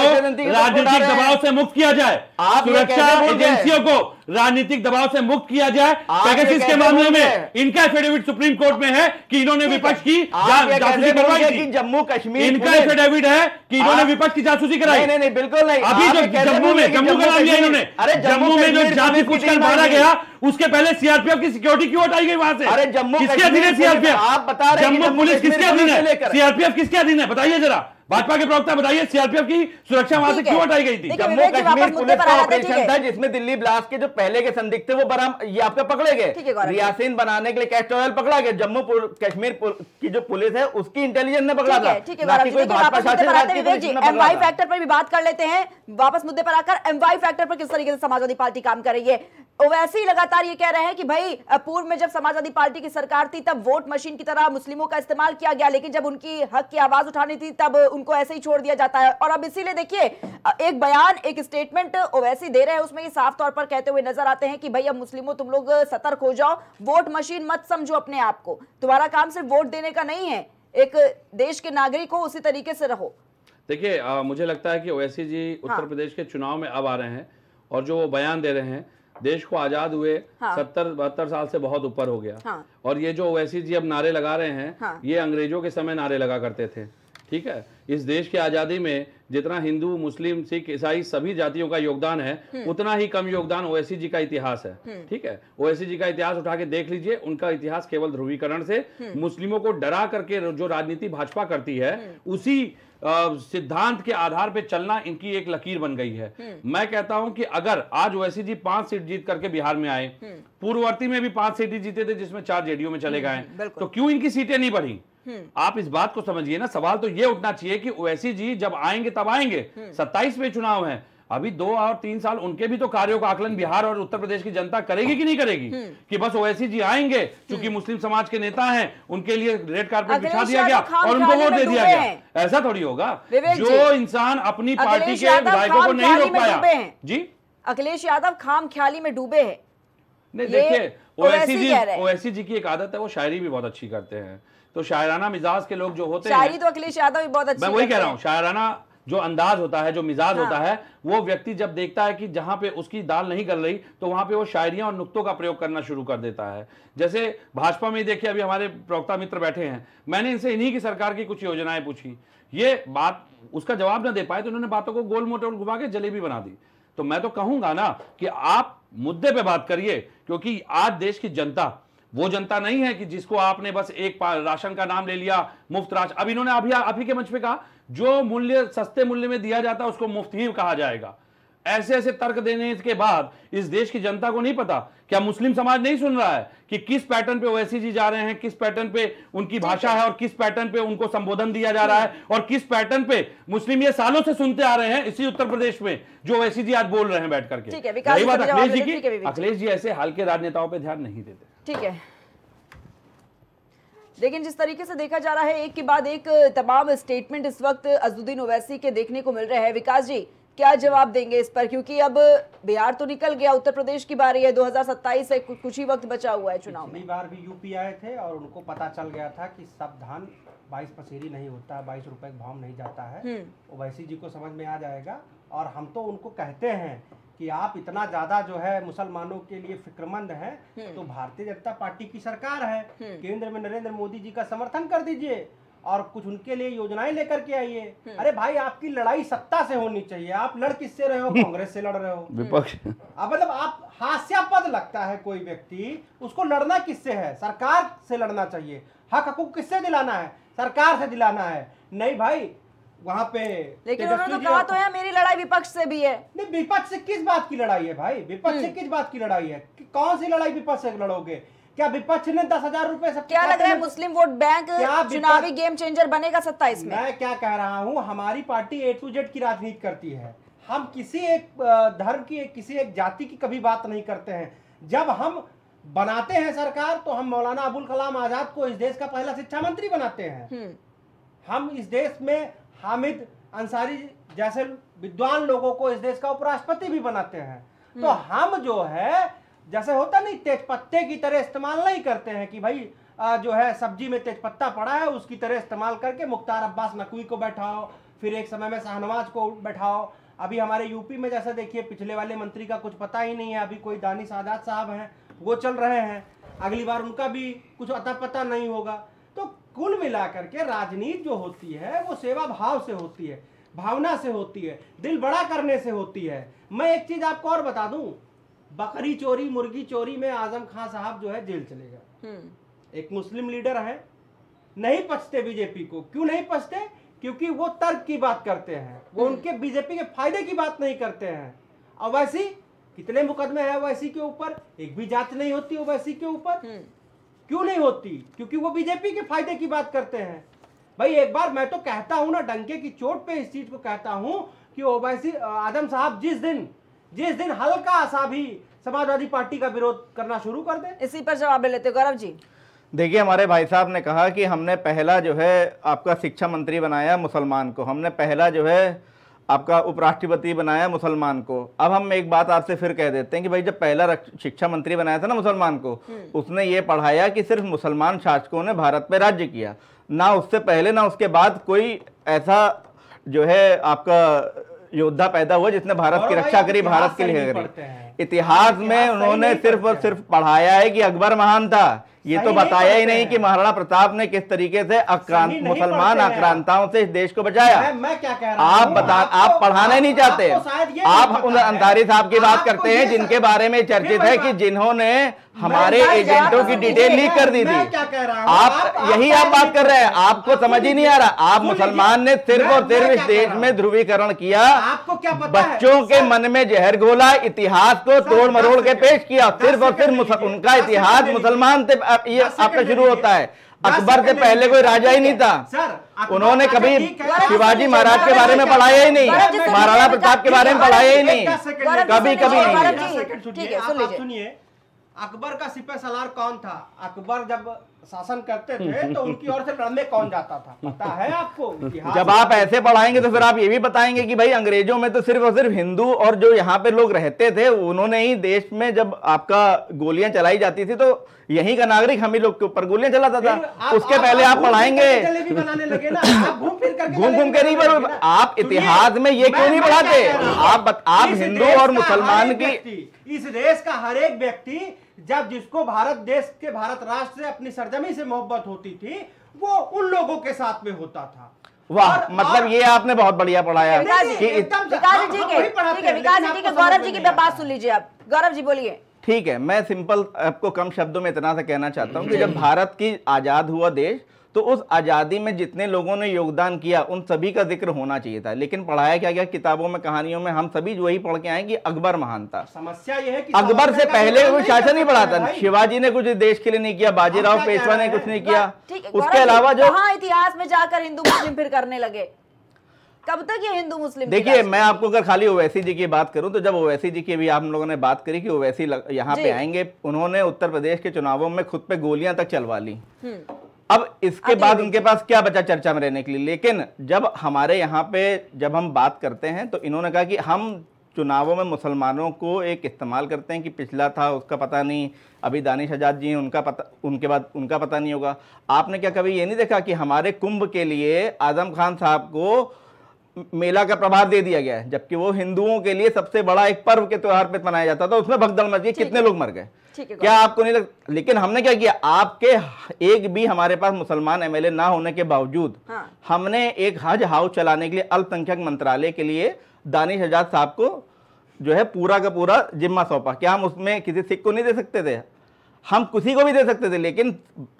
राजनीतिक दबाव से मुक्त किया जाए, सुरक्षा एजेंसियों को राजनीतिक दबाव से मुक्त किया जाए। पेगासस के मामले में इनका एफिडेविट सुप्रीम कोर्ट में है कि इन्होंने विपक्ष की जासूसी करवाई थी। जम्मू कश्मीर इनका एफिडेविट है कि इन्होंने विपक्ष की जासूसी कराई। नहीं, बिल्कुल नहीं। अभी जो जम्मू का नाम लिया इन्होंने, जम्मू में जो जाति पूछकर मारा गया, उसके पहले सीआरपीएफ की सिक्योरिटी क्यों हटाई गई वहां से? अरे जम्मू किसके अधीन है सीआरपीएफ? आप बता रहे हैं जम्मू पुलिस किसके अधीन है? सीआरपीएफ किसके अधीन है? बताइए जरा, भाजपा के प्रवक्ता बताइए, सीआरपीएफ की सुरक्षा वहां से क्यों हटाई गई थी? जम्मू कश्मीर पुलिस का ऑपरेशन था जिसमें दिल्ली ब्लास्ट के जो पहले के संदिग्ध थे वो ये आपके पकड़े गए। रियासीन बनाने के लिए कैस्टर ऑयल पकड़ा गया। जम्मू कश्मीर की जो पुलिस है उसकी इंटेलिजेंस ने पकड़ा था। एमवाई फैक्टर पर भी बात कर लेते हैं। वापस मुद्दे पर आकर एमवाई फैक्टर पर किस तरीके से समाजवादी पार्टी काम कर रही है। ओवैसी लगातार ये कह रहे हैं कि भाई पूर्व में जब समाजवादी पार्टी की सरकार थी तब वोट मशीन की तरह मुस्लिमों का इस्तेमाल किया गया, लेकिन जब उनकी हक की आवाज उठानी थी तब उनको ऐसे ही छोड़ दिया जाता है। और अब इसीलिए देखिए एक बयान, एक स्टेटमेंट ओवैसी दे रहे हैं, उसमें ये साफ तौर पर कहते हुए नजर आते हैं कि भाई अब मुस्लिमों तुम लोग सतर्क हो जाओ, वोट मशीन मत समझो अपने आप को, तुम्हारा काम सिर्फ वोट देने का नहीं है, एक देश के नागरिक हो उसी तरीके से रहो। देखिए मुझे लगता है कि ओवैसी जी उत्तर प्रदेश के चुनाव में अब आ रहे हैं और जो वो बयान दे रहे हैं, देश को आजाद हुए 70-72 साल से बहुत ऊपर हो गया। और ये जो ओवैसी जी अब नारे लगा रहे हैं, ये अंग्रेजों के समय नारे लगा करते थे। ठीक है, इस देश की आजादी में जितना हिंदू, मुस्लिम, सिख, ईसाई सभी जातियों का योगदान है, उतना ही कम योगदान ओवैसी जी का इतिहास है। ठीक है, ओवैसी जी का इतिहास उठा के देख लीजिए, उनका इतिहास केवल ध्रुवीकरण से, मुस्लिमों को डरा करके जो राजनीति भाजपा करती है उसी सिद्धांत के आधार पे चलना इनकी एक लकीर बन गई है। मैं कहता हूं कि अगर आज ओवैसी जी 5 सीट जीत करके बिहार में आए, पूर्ववर्ती में भी 5 सीटें जीते थे जिसमें 4 जेडीयू में चले गए, तो क्यों इनकी सीटें नहीं बढ़ी? आप इस बात को समझिए ना। सवाल तो ये उठना चाहिए कि ओवैसी जी जब आएंगे तब आएंगे, 27 में चुनाव है, अभी 2 और 3 साल उनके भी तो कार्यों का आकलन बिहार और उत्तर प्रदेश की जनता करेगी कि नहीं करेगी? कि बस ओवैसी जी आएंगे क्योंकि मुस्लिम समाज के नेता हैं, उनके लिए रेड कारपेट बिछा दिया गया और उनको वोट दे दिया गया, ऐसा थोड़ी होगा। जो इंसान अपनी पार्टी के विधायकों को नहीं रोक पाया जी, अखिलेश यादव खाम ख्याली में डूबे हैं। नहीं, देखिए ओवैसी जी की एक आदत है, वो शायरी भी बहुत अच्छी करते हैं, तो शायराना मिजाज के लोग जो होते हैं, शायरी तो अखिलेश यादव भी बहुत अच्छी, मैं वही कह रहा हूँ, शायराना जो अंदाज होता है, जो मिजाज होता है, वो व्यक्ति जब देखता है कि जहां पे उसकी दाल नहीं गल रही तो वहां पे वो शायरियां और नुक्तों का प्रयोग करना शुरू कर देता है। जैसे भाजपा में देखिए, अभी हमारे प्रवक्ता मित्र बैठे हैं, मैंने इनसे इन्हीं की सरकार की कुछ योजनाएं पूछी, ये बात उसका जवाब ना दे पाए तो उन्होंने बातों को गोल मोटोल घुमा के जलेबी बना दी। तो मैं तो कहूंगा ना कि आप मुद्दे पे बात करिए, क्योंकि आज देश की जनता वो जनता नहीं है कि जिसको आपने बस एक राशन का नाम ले लिया, मुफ्त राशन। अब इन्होंने अभी के मंच पे कहा जो मूल्य सस्ते मूल्य में दिया जाता है उसको मुफ्त ही कहा जाएगा। ऐसे ऐसे तर्क देने के बाद इस देश की जनता को नहीं पता, क्या मुस्लिम समाज नहीं सुन रहा है कि किस पैटर्न पे ओवैसी जी जा रहे हैं, किस पैटर्न पे उनकी भाषा है और किस पैटर्न पे उनको संबोधन दिया जा रहा है और किस पैटर्न पे मुस्लिम ये सालों से सुनते आ रहे हैं इसी उत्तर प्रदेश में जो ओवैसी जी आज बोल रहे हैं बैठ करके। रही बात अखिलेश जी की, अखिलेश जी ऐसे हाल के राजनेताओं पर ध्यान नहीं देते। ठीक है, लेकिन जिस तरीके से देखा जा रहा है एक के बाद एक तमाम स्टेटमेंट इस वक्त अज़दुद्दीन ओवैसी के देखने को मिल रहे हैं, विकास जी क्या जवाब देंगे इस पर? क्योंकि अब बिहार तो निकल गया, उत्तर प्रदेश की बारी है, 2027 से कुछ ही वक्त बचा हुआ है चुनाव में। पिछली बार भी यूपी आए थे और उनको पता चल गया था कि सब धान 22 पसेरी नहीं होता है, 22 रुपए का भाव नहीं जाता है। ओवैसी जी को समझ में आ जाएगा। और हम तो उनको कहते हैं कि आप इतना ज्यादा जो है मुसलमानों के लिए फिक्रमंद हैं, तो भारतीय जनता पार्टी की सरकार है, केंद्र में नरेंद्र मोदी जी का समर्थन कर दीजिए और कुछ उनके लिए योजनाएं लेकर के आइए। अरे भाई, आपकी लड़ाई सत्ता से होनी चाहिए, आप लड़ किससे रहे हो? कांग्रेस से लड़ रहे हो, विपक्ष। मतलब आप हास्यास्पद लगता है कोई व्यक्ति, उसको लड़ना किससे है? सरकार से लड़ना चाहिए। हक हकूक किससे दिलाना है? सरकार से दिलाना है। नहीं भाई, वहां पे लेकिन उन्होंने कहा तो है मेरी लड़ाई विपक्ष से भी है। नहीं, विपक्ष से किस बात की लड़ाई है भाई? विपक्ष से किस बात की लड़ाई है? कौन सी लड़ाई विपक्ष से लड़ोगे? क्या विपक्ष ने 10,000 रुपए सब क्या लग रहा है मुस्लिम वोट बैंक चुनावी गेम चेंजर बनेगा 27 में? मैं क्या कह रहा हूं, हमारी पार्टी A to Z की राजनीति करती है। हम किसी एक धर्म की, किसी एक जाति की कभी बात नहीं करते हैं। जब हम बनाते हैं सरकार तो हम मौलाना अबुल कलाम आजाद को इस देश का पहला शिक्षा मंत्री बनाते हैं। हम इस देश में हामिद अंसारी जैसे विद्वान लोगों को इस देश का उपराष्ट्रपति भी बनाते हैं। तो हम जो है जैसे होता नहीं तेज पत्ते की तरह इस्तेमाल नहीं करते हैं कि भाई जो है सब्जी में तेज पत्ता पड़ा है उसकी तरह इस्तेमाल करके मुख्तार अब्बास नकवी को बैठाओ, फिर एक समय में शाहनवाज को बैठाओ। अभी हमारे यूपी में जैसा देखिए, पिछले वाले मंत्री का कुछ पता ही नहीं है, अभी कोई दानिश आजाद साहब हैं वो चल रहे हैं, अगली बार उनका भी कुछ अता पता नहीं होगा। तो कुल मिलाकर के राजनीति जो होती है वो सेवा भाव से होती है, भावना से होती है, दिल बड़ा करने से होती है। मैं एक चीज आपको और बता दूं, बकरी चोरी मुर्गी चोरी में आजम खान साहब जो है जेल चले गए। एक मुस्लिम लीडर है, नहीं पछते बीजेपी को। क्यों नहीं पछते? क्योंकि वो तर्क की बात करते हैं, वो उनके बीजेपी के फायदे की बात नहीं करते हैं। ओवैसी कितने मुकदमे हैं ओवैसी के ऊपर, एक भी जांच नहीं होती ओवैसी के ऊपर। क्यों नहीं होती? क्योंकि वो बीजेपी के फायदे की बात करते हैं। भाई एक बार मैं तो कहता हूं ना, डंके की चोट पे इस चीज को कहता हूं कि ओवैसी आजम साहब जिस दिन हल्का सा भी समाजवादी पार्टी का विरोध करना शुरू कर दे। इसी पर जवाब लेते हैं गौरव जी। देखिए, हमारे भाई साहब ने कहा कि हमने पहला जो है आपका शिक्षा मंत्री बनाया मुसलमान को, हमने पहला जो है आपका उपराष्ट्रपति बनाया मुसलमान को। अब हम एक बात आपसे फिर कह देते हैं कि भाई जब पहला शिक्षा मंत्री बनाया था ना मुसलमान को, उसने ये पढ़ाया कि सिर्फ मुसलमान शासकों ने भारत पे राज्य किया, ना उससे पहले ना उसके बाद कोई ऐसा जो है आपका योद्धा पैदा हुआ जिसने भारत की रक्षा करी, भारत के लिए करी। इतिहास में उन्होंने सिर्फ और सिर्फ पढ़ाया है कि अकबर महान था, ये तो बताया ही नहीं कि महाराणा प्रताप ने किस तरीके से मुसलमान आक्रांताओं से इस देश को बचाया। मैं क्या कह रहा हूं, आप पढ़ाने नहीं चाहते। आप उन अंसारी साहब की बात करते हैं जिनके बारे में चर्चित है कि जिन्होंने हमारे एजेंटों की डिटेल लीक कर दी थी। आप यही आप बात कर रहे हैं, आपको समझ ही नहीं आ रहा। आप मुसलमान ने सिर्फ और सिर्फ इस देश में ध्रुवीकरण किया, बच्चों के मन में जहर घोला, इतिहास को तोड़ मरोड़ के पेश किया। सिर्फ और सिर्फ उनका इतिहास मुसलमान से ये आपका शुरू होता है। अकबर से पहले कोई राजा ही नहीं था। उन्होंने कभी शिवाजी महाराज के बारे में पढ़ाया ही नहीं, महाराणा प्रताप के बारे में पढ़ाया ही नहीं, कभी नहीं। सुनिए, अकबर का सिपह सलार कौन था? अकबर जब शासन करते थे तो उनकी ओर से लड़ने कौन जाता था, पता है आपको? जब आप ऐसे पढ़ाएंगे तो फिर आप ये भी बताएंगे कि भाई अंग्रेजों में तो सिर्फ और सिर्फ हिंदू और जो यहाँ पे लोग रहते थे उन्होंने ही देश में जब आपका गोलियां चलाई जाती थी तो यहीं का नागरिक हम ही लोग के ऊपर गोलियां चलाता था। उसके पहले आप पढ़ाएंगे, घूम घूम के नहीं, पर आप इतिहास में ये क्यों नहीं पढ़ाते? आप हिंदू और मुसलमान की, इस देश का हर एक व्यक्ति जब जिसको भारत देश के भारत राष्ट्र से अपनी सरजमी से मोहब्बत होती थी वो उन लोगों के साथ में होता था। वाह, मतलब ये आपने बहुत बढ़िया पढ़ाया। विकास जी, ठीक है, गौरव जी की बात सुन लीजिए आप। गौरव जी बोलिए। ठीक है, मैं सिंपल आपको कम शब्दों में इतना सा कहना चाहता हूँ कि जब भारत की आजाद हुआ देश तो उस आजादी में जितने लोगों ने योगदान किया उन सभी का जिक्र होना चाहिए था, लेकिन पढ़ाया क्या गया किताबों में, कहानियों में? हम सभी वही पढ़ के आए कि अकबर महान था। समस्या यह है कि अकबर से पहले कोई शासन नहीं पढ़ा था। शिवाजी ने कुछ देश के लिए नहीं किया, बाजीराव पेशवा ने कुछ नहीं किया। उसके अलावा जो इतिहास में जाकर हिंदू मुस्लिम फिर करने लगे, कब तक ये हिंदू मुस्लिम? देखिए, मैं आपको अगर खाली ओवैसी जी की बात करूं तो जब ओवैसी जी की भी आप लोगों ने बात करी कि ओवैसी यहाँ पे आएंगे, उन्होंने उत्तर प्रदेश के चुनावों में खुद पे गोलियां तक चलवा ली। अब इसके बाद उनके पास क्या बचा चर्चा में रहने के लिए? लेकिन जब हमारे यहाँ पे जब हम बात करते हैं तो इन्होंने कहा कि हम चुनावों में मुसलमानों को एक इस्तेमाल करते हैं कि पिछला था उसका पता नहीं, अभी दानिश आजाद जी हैं उनका पता, उनके बाद उनका पता नहीं होगा। आपने क्या कभी ये नहीं देखा कि हमारे कुंभ के लिए आजम खान साहब को मेला का प्रभार दे दिया गया है, जबकि वो हिंदुओं के लिए सबसे बड़ा एक पर्व के त्योहार पे मनाया जाता था, उसमें भगदड़ मच गई, कितने लोग मर गए? क्या आपको नहीं लगता? लेकिन हमने क्या किया, आपके एक भी हमारे पास मुसलमान एमएलए ना होने के बावजूद हमने एक हज हाउस चलाने के लिए अल्पसंख्यक मंत्रालय के लिए दानिश आजाद साहब को जो है पूरा का पूरा जिम्मा सौंपा। क्या हम उसमें किसी सिख को नहीं दे सकते थे? हम किसी को भी दे सकते थे, लेकिन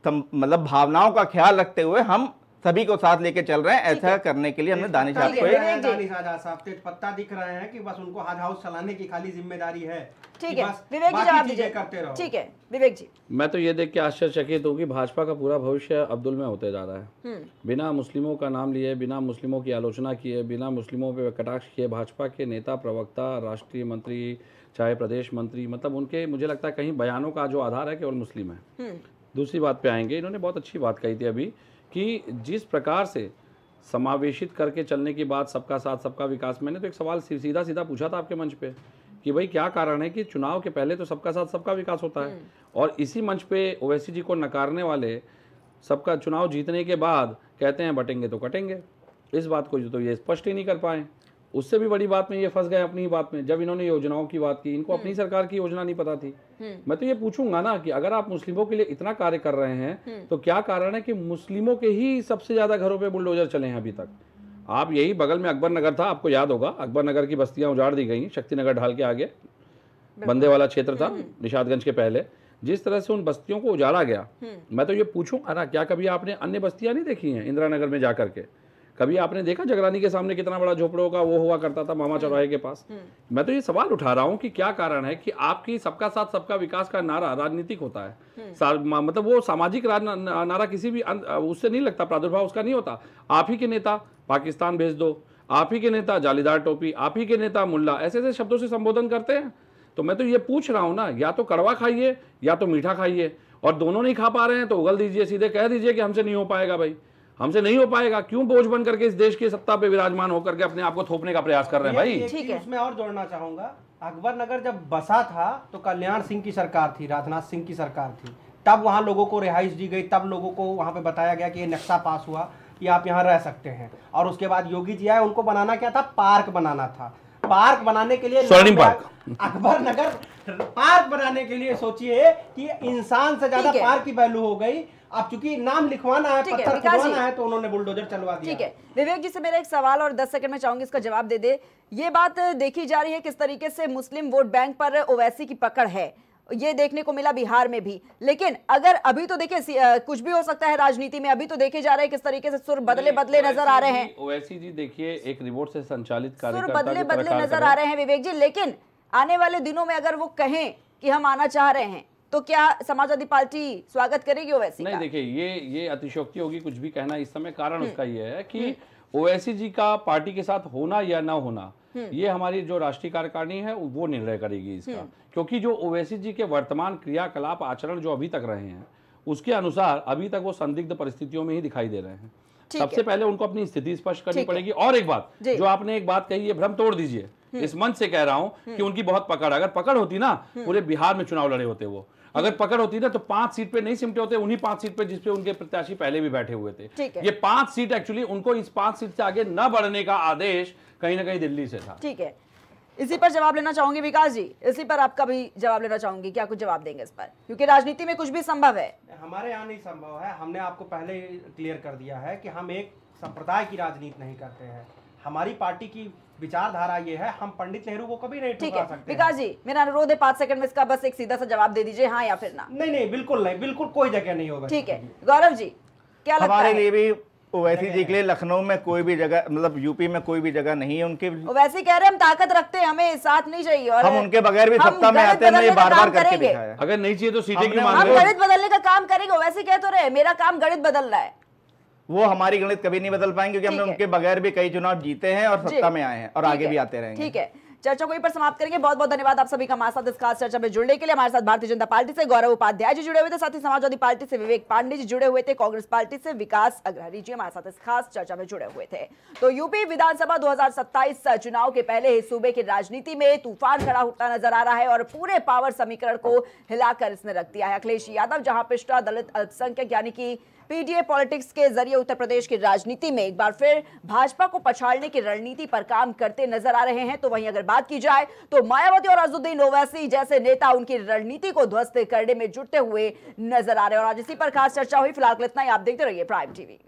मतलब भावनाओं का ख्याल रखते हुए हम सभी को साथ लेके चल रहे हैं। ऐसा करने के लिए हमने दानिश आजाद साहब तेज पत्ता दिख रहे हैं कि बस उनको हज हाउस चलाने की खाली जिम्मेदारी है। ठीक है, विवेक जी जवाब दीजिए। ठीक है विवेक जी। मैं तो ये देख के आश्चर्यचकित हूँ कि भाजपा का पूरा भविष्य अब्दुल में होते जा रहा है। बिना मुस्लिमों का नाम लिए, बिना मुस्लिमों की आलोचना किए, बिना मुस्लिमों पे कटाक्ष किए भाजपा के नेता, प्रवक्ता, राष्ट्रीय मंत्री, चाहे प्रदेश मंत्री, मतलब उनके मुझे लगता है कहीं बयानों का जो आधार है केवल मुस्लिम है। दूसरी बात पे आएंगे, इन्होंने बहुत अच्छी बात कही थी अभी कि जिस प्रकार से समावेशित करके चलने की बात, सबका साथ सबका विकास, मैंने तो एक सवाल सीधा सीधा पूछा था आपके मंच पे कि भाई क्या कारण है कि चुनाव के पहले तो सबका साथ सबका विकास होता है और इसी मंच पे ओवैसी जी को नकारने वाले सबका चुनाव जीतने के बाद कहते हैं बटेंगे तो कटेंगे। इस बात को तो ये स्पष्ट ही नहीं कर पाए। उससे भी बड़ी बात में ये फंस गए अपनी ही बात में। जब इन्होंने योजनाओं की बात की, इनको अपनी सरकार की योजना नहीं पता थी। मैं तो ये पूछूंगा ना कि अगर आप मुस्लिमों के लिए इतना कार्य कर रहे हैं तो क्या कारण है कि मुस्लिमों के ही सबसे ज्यादा घरों पे बुलडोजर चले हैं अभी तक? आप यही बगल में अकबर नगर था, आपको याद होगा, अकबर नगर की बस्तियां उजाड़ दी गई, शक्ति नगर ढाल के आगे बंदे वाला क्षेत्र था निशादगंज के पहले, जिस तरह से उन बस्तियों को उजाड़ा गया। मैं तो ये पूछूंगा ना, क्या कभी आपने अन्य बस्तियां नहीं देखी हैं इंदिरा नगर में जाकर के? कभी आपने देखा जगरानी के सामने कितना बड़ा झोपड़ों का वो हुआ करता था मामा चौराहे के पास? मैं तो ये सवाल उठा रहा हूँ कि क्या कारण है कि आपकी सबका साथ सबका विकास का नारा राजनीतिक होता है, मतलब वो सामाजिक नारा किसी भी उससे नहीं लगता, प्रादुर्भाव उसका नहीं होता। आप ही के नेता पाकिस्तान भेज दो, आप ही के नेता जालीदार टोपी, आप ही के नेता मुल्ला, ऐसे ऐसे शब्दों से संबोधन करते हैं। तो मैं तो ये पूछ रहा हूँ ना, या तो कड़वा खाइए या तो मीठा खाइए, और दोनों नहीं खा पा रहे हैं तो उगल दीजिए, सीधे कह दीजिए कि हमसे नहीं हो पाएगा भाई, हमसे नहीं हो पाएगा। क्यों बोझ बन करके इस देश की सत्ता पे विराजमान होकर के अपने आप को थोपने का प्रयास कर रहे हैं भाई? ठीक है, उसमें और जोड़ना चाहूंगा, अकबर नगर जब बसा था तो कल्याण सिंह की सरकार थी, राजनाथ सिंह की सरकार थी, तब वहां लोगों को रिहाइश दी गई, तब लोगों को वहां पे बताया गया कि ये नक्शा पास हुआ कि आप यहाँ रह सकते हैं। और उसके बाद योगी जी आए, उनको बनाना क्या था? पार्क बनाना था। पार्क बनाने के लिए स्वर्णिम पार्क, अकबर नगर पार्क बनाने के लिए सोचिए कि इंसान से ज्यादा पार्क की वैल्यू हो गई। अब चूंकि नाम लिखवाना है, पत्थर खुदवाना है, तो उन्होंने बुलडोजर चलवा दिया। ठीक है, विवेक जी से मेरा एक सवाल और 10 सेकंड में चाहूंगी इसका जवाब दे दे। ये बात देखी जा रही है किस तरीके से मुस्लिम वोट बैंक पर ओवैसी की पकड़ है, ये देखने को मिला बिहार में भी। लेकिन अगर अभी तो देखिए कुछ भी हो सकता है राजनीति में, अभी तो देखे जा रहे हैं किस तरीके से सुर बदले बदले नजर आ रहे हैं। ओवैसी जी देखिए एक रिमोट से संचालित सुर बदले बदले नजर आ रहे हैं विवेक जी, लेकिन आने वाले दिनों में अगर वो कहें कि हम आना चाह रहे हैं तो क्या समाजवादी पार्टी स्वागत करेगी ओवैसी का? नहीं, देखिए ये अतिशयोक्ति होगी कुछ भी कहना इस समय। कारण उसका ये है कि ओवैसी जी का पार्टी के साथ होना या ना होना, ये हमारी जो राष्ट्रीय कार्यकारिणी है वो निर्णय करेगी इसका। क्योंकि जो ओवैसी जी के वर्तमान क्रियाकलाप आचरण जो अभी तक रहे हैं, उसके अनुसार अभी तक वो संदिग्ध परिस्थितियों में ही दिखाई दे रहे हैं। सबसे पहले उनको अपनी स्थिति स्पष्ट करनी पड़ेगी। और एक बात, जो आपने एक बात कही है, भ्रम तोड़ दीजिए। इस मंच से कह रहा हूं कि उनकी बहुत पकड़, अगर पकड़ होती ना, पूरे बिहार में चुनाव लड़े होते वो। अगर पकड़ होती ना तो 5 सीट पे नहीं सिमटे होते, उन्हीं 5 सीट पे जिसपे उनके प्रत्याशी पहले भी बैठे हुए थे। ये 5 सीट एक्चुअली उनको इस 5 सीट से आगे न बढ़ने का आदेश कहीं ना कहीं दिल्ली से था। ठीक है, इसी पर जवाब लेना चाहूंगी विकास जी, इसी पर आपका भी जवाब लेना चाहूंगी, क्या कुछ जवाब देंगे इस पर? क्योंकि राजनीति में कुछ भी संभव है। हमारे यहाँ नहीं संभव है, हमने आपको पहले क्लियर कर दिया है कि हम एक संप्रदाय की राजनीति नहीं करते हैं। हमारी पार्टी की विचारधारा ये है, हम पंडित नेहरू को कभी नहीं ठुकरा सकते। विकास जी, मेरा अनुरोध है 5 सेकंड में इसका बस एक सीधा सा जवाब दे दीजिए, हाँ या फिर ना। नहीं, बिल्कुल नहीं, बिल्कुल कोई जगह नहीं होगा। ठीक है, गौरव जी क्या लगता है? हमारे लिए भी ओवैसी जी के लिए लखनऊ में कोई भी जगह, मतलब यूपी में कोई भी जगह नहीं है उनके। वैसे कह रहे हम ताकत रखते हैं, हमें साथ नहीं चाहिए, और हम उनके बगैर भी सत्ता में आते हैं, ये बार-बार करके दिखाया। अगर नहीं चाहिए तो सीटें क्यों मांग हम रहे हो? गणित बदलने का काम करेंगे, वैसे कह तो रहे मेरा काम गणित बदल रहा है। वो हमारी गणित कभी नहीं बदल पाएंगे, क्योंकि हमने उनके बगैर भी कई चुनाव जीते हैं और सत्ता में आए हैं और आगे भी आते रहेंगे। ठीक है, चर्चा को यहीं पर समाप्त करेंगे। बहुत बहुत धन्यवाद आप सभी का हमारे साथ इस खास चर्चा में जुड़ने के लिए। हमारे साथ भारतीय जनता पार्टी से गौरव उपाध्याय जी जुड़े हुए थे, साथ ही समाजवादी पार्टी से विवेक पांडे जी जुड़े हुए थे, कांग्रेस पार्टी से विकास अग्रहरी जी हमारे साथ इस खास चर्चा में जुड़े हुए थे। तो यूपी विधानसभा 2027 चुनाव के पहले ही सूबे की राजनीति में तूफान खड़ा होता नजर आ रहा है और पूरे पावर समीकरण को हिलाकर इसने रख दिया है। अखिलेश यादव जहां पिछड़ा दलित अल्पसंख्यक यानी कि पीडीए पॉलिटिक्स के जरिए उत्तर प्रदेश की राजनीति में एक बार फिर भाजपा को पछाड़ने की रणनीति पर काम करते नजर आ रहे हैं, तो वहीं अगर बात की जाए तो मायावती और अजहरुद्दीन ओवैसी जैसे नेता उनकी रणनीति को ध्वस्त करने में जुटे हुए नजर आ रहे हैं। और आज इसी पर खास चर्चा हुई। फिलहाल इतना ही, आप देखते रहिए प्राइम टीवी।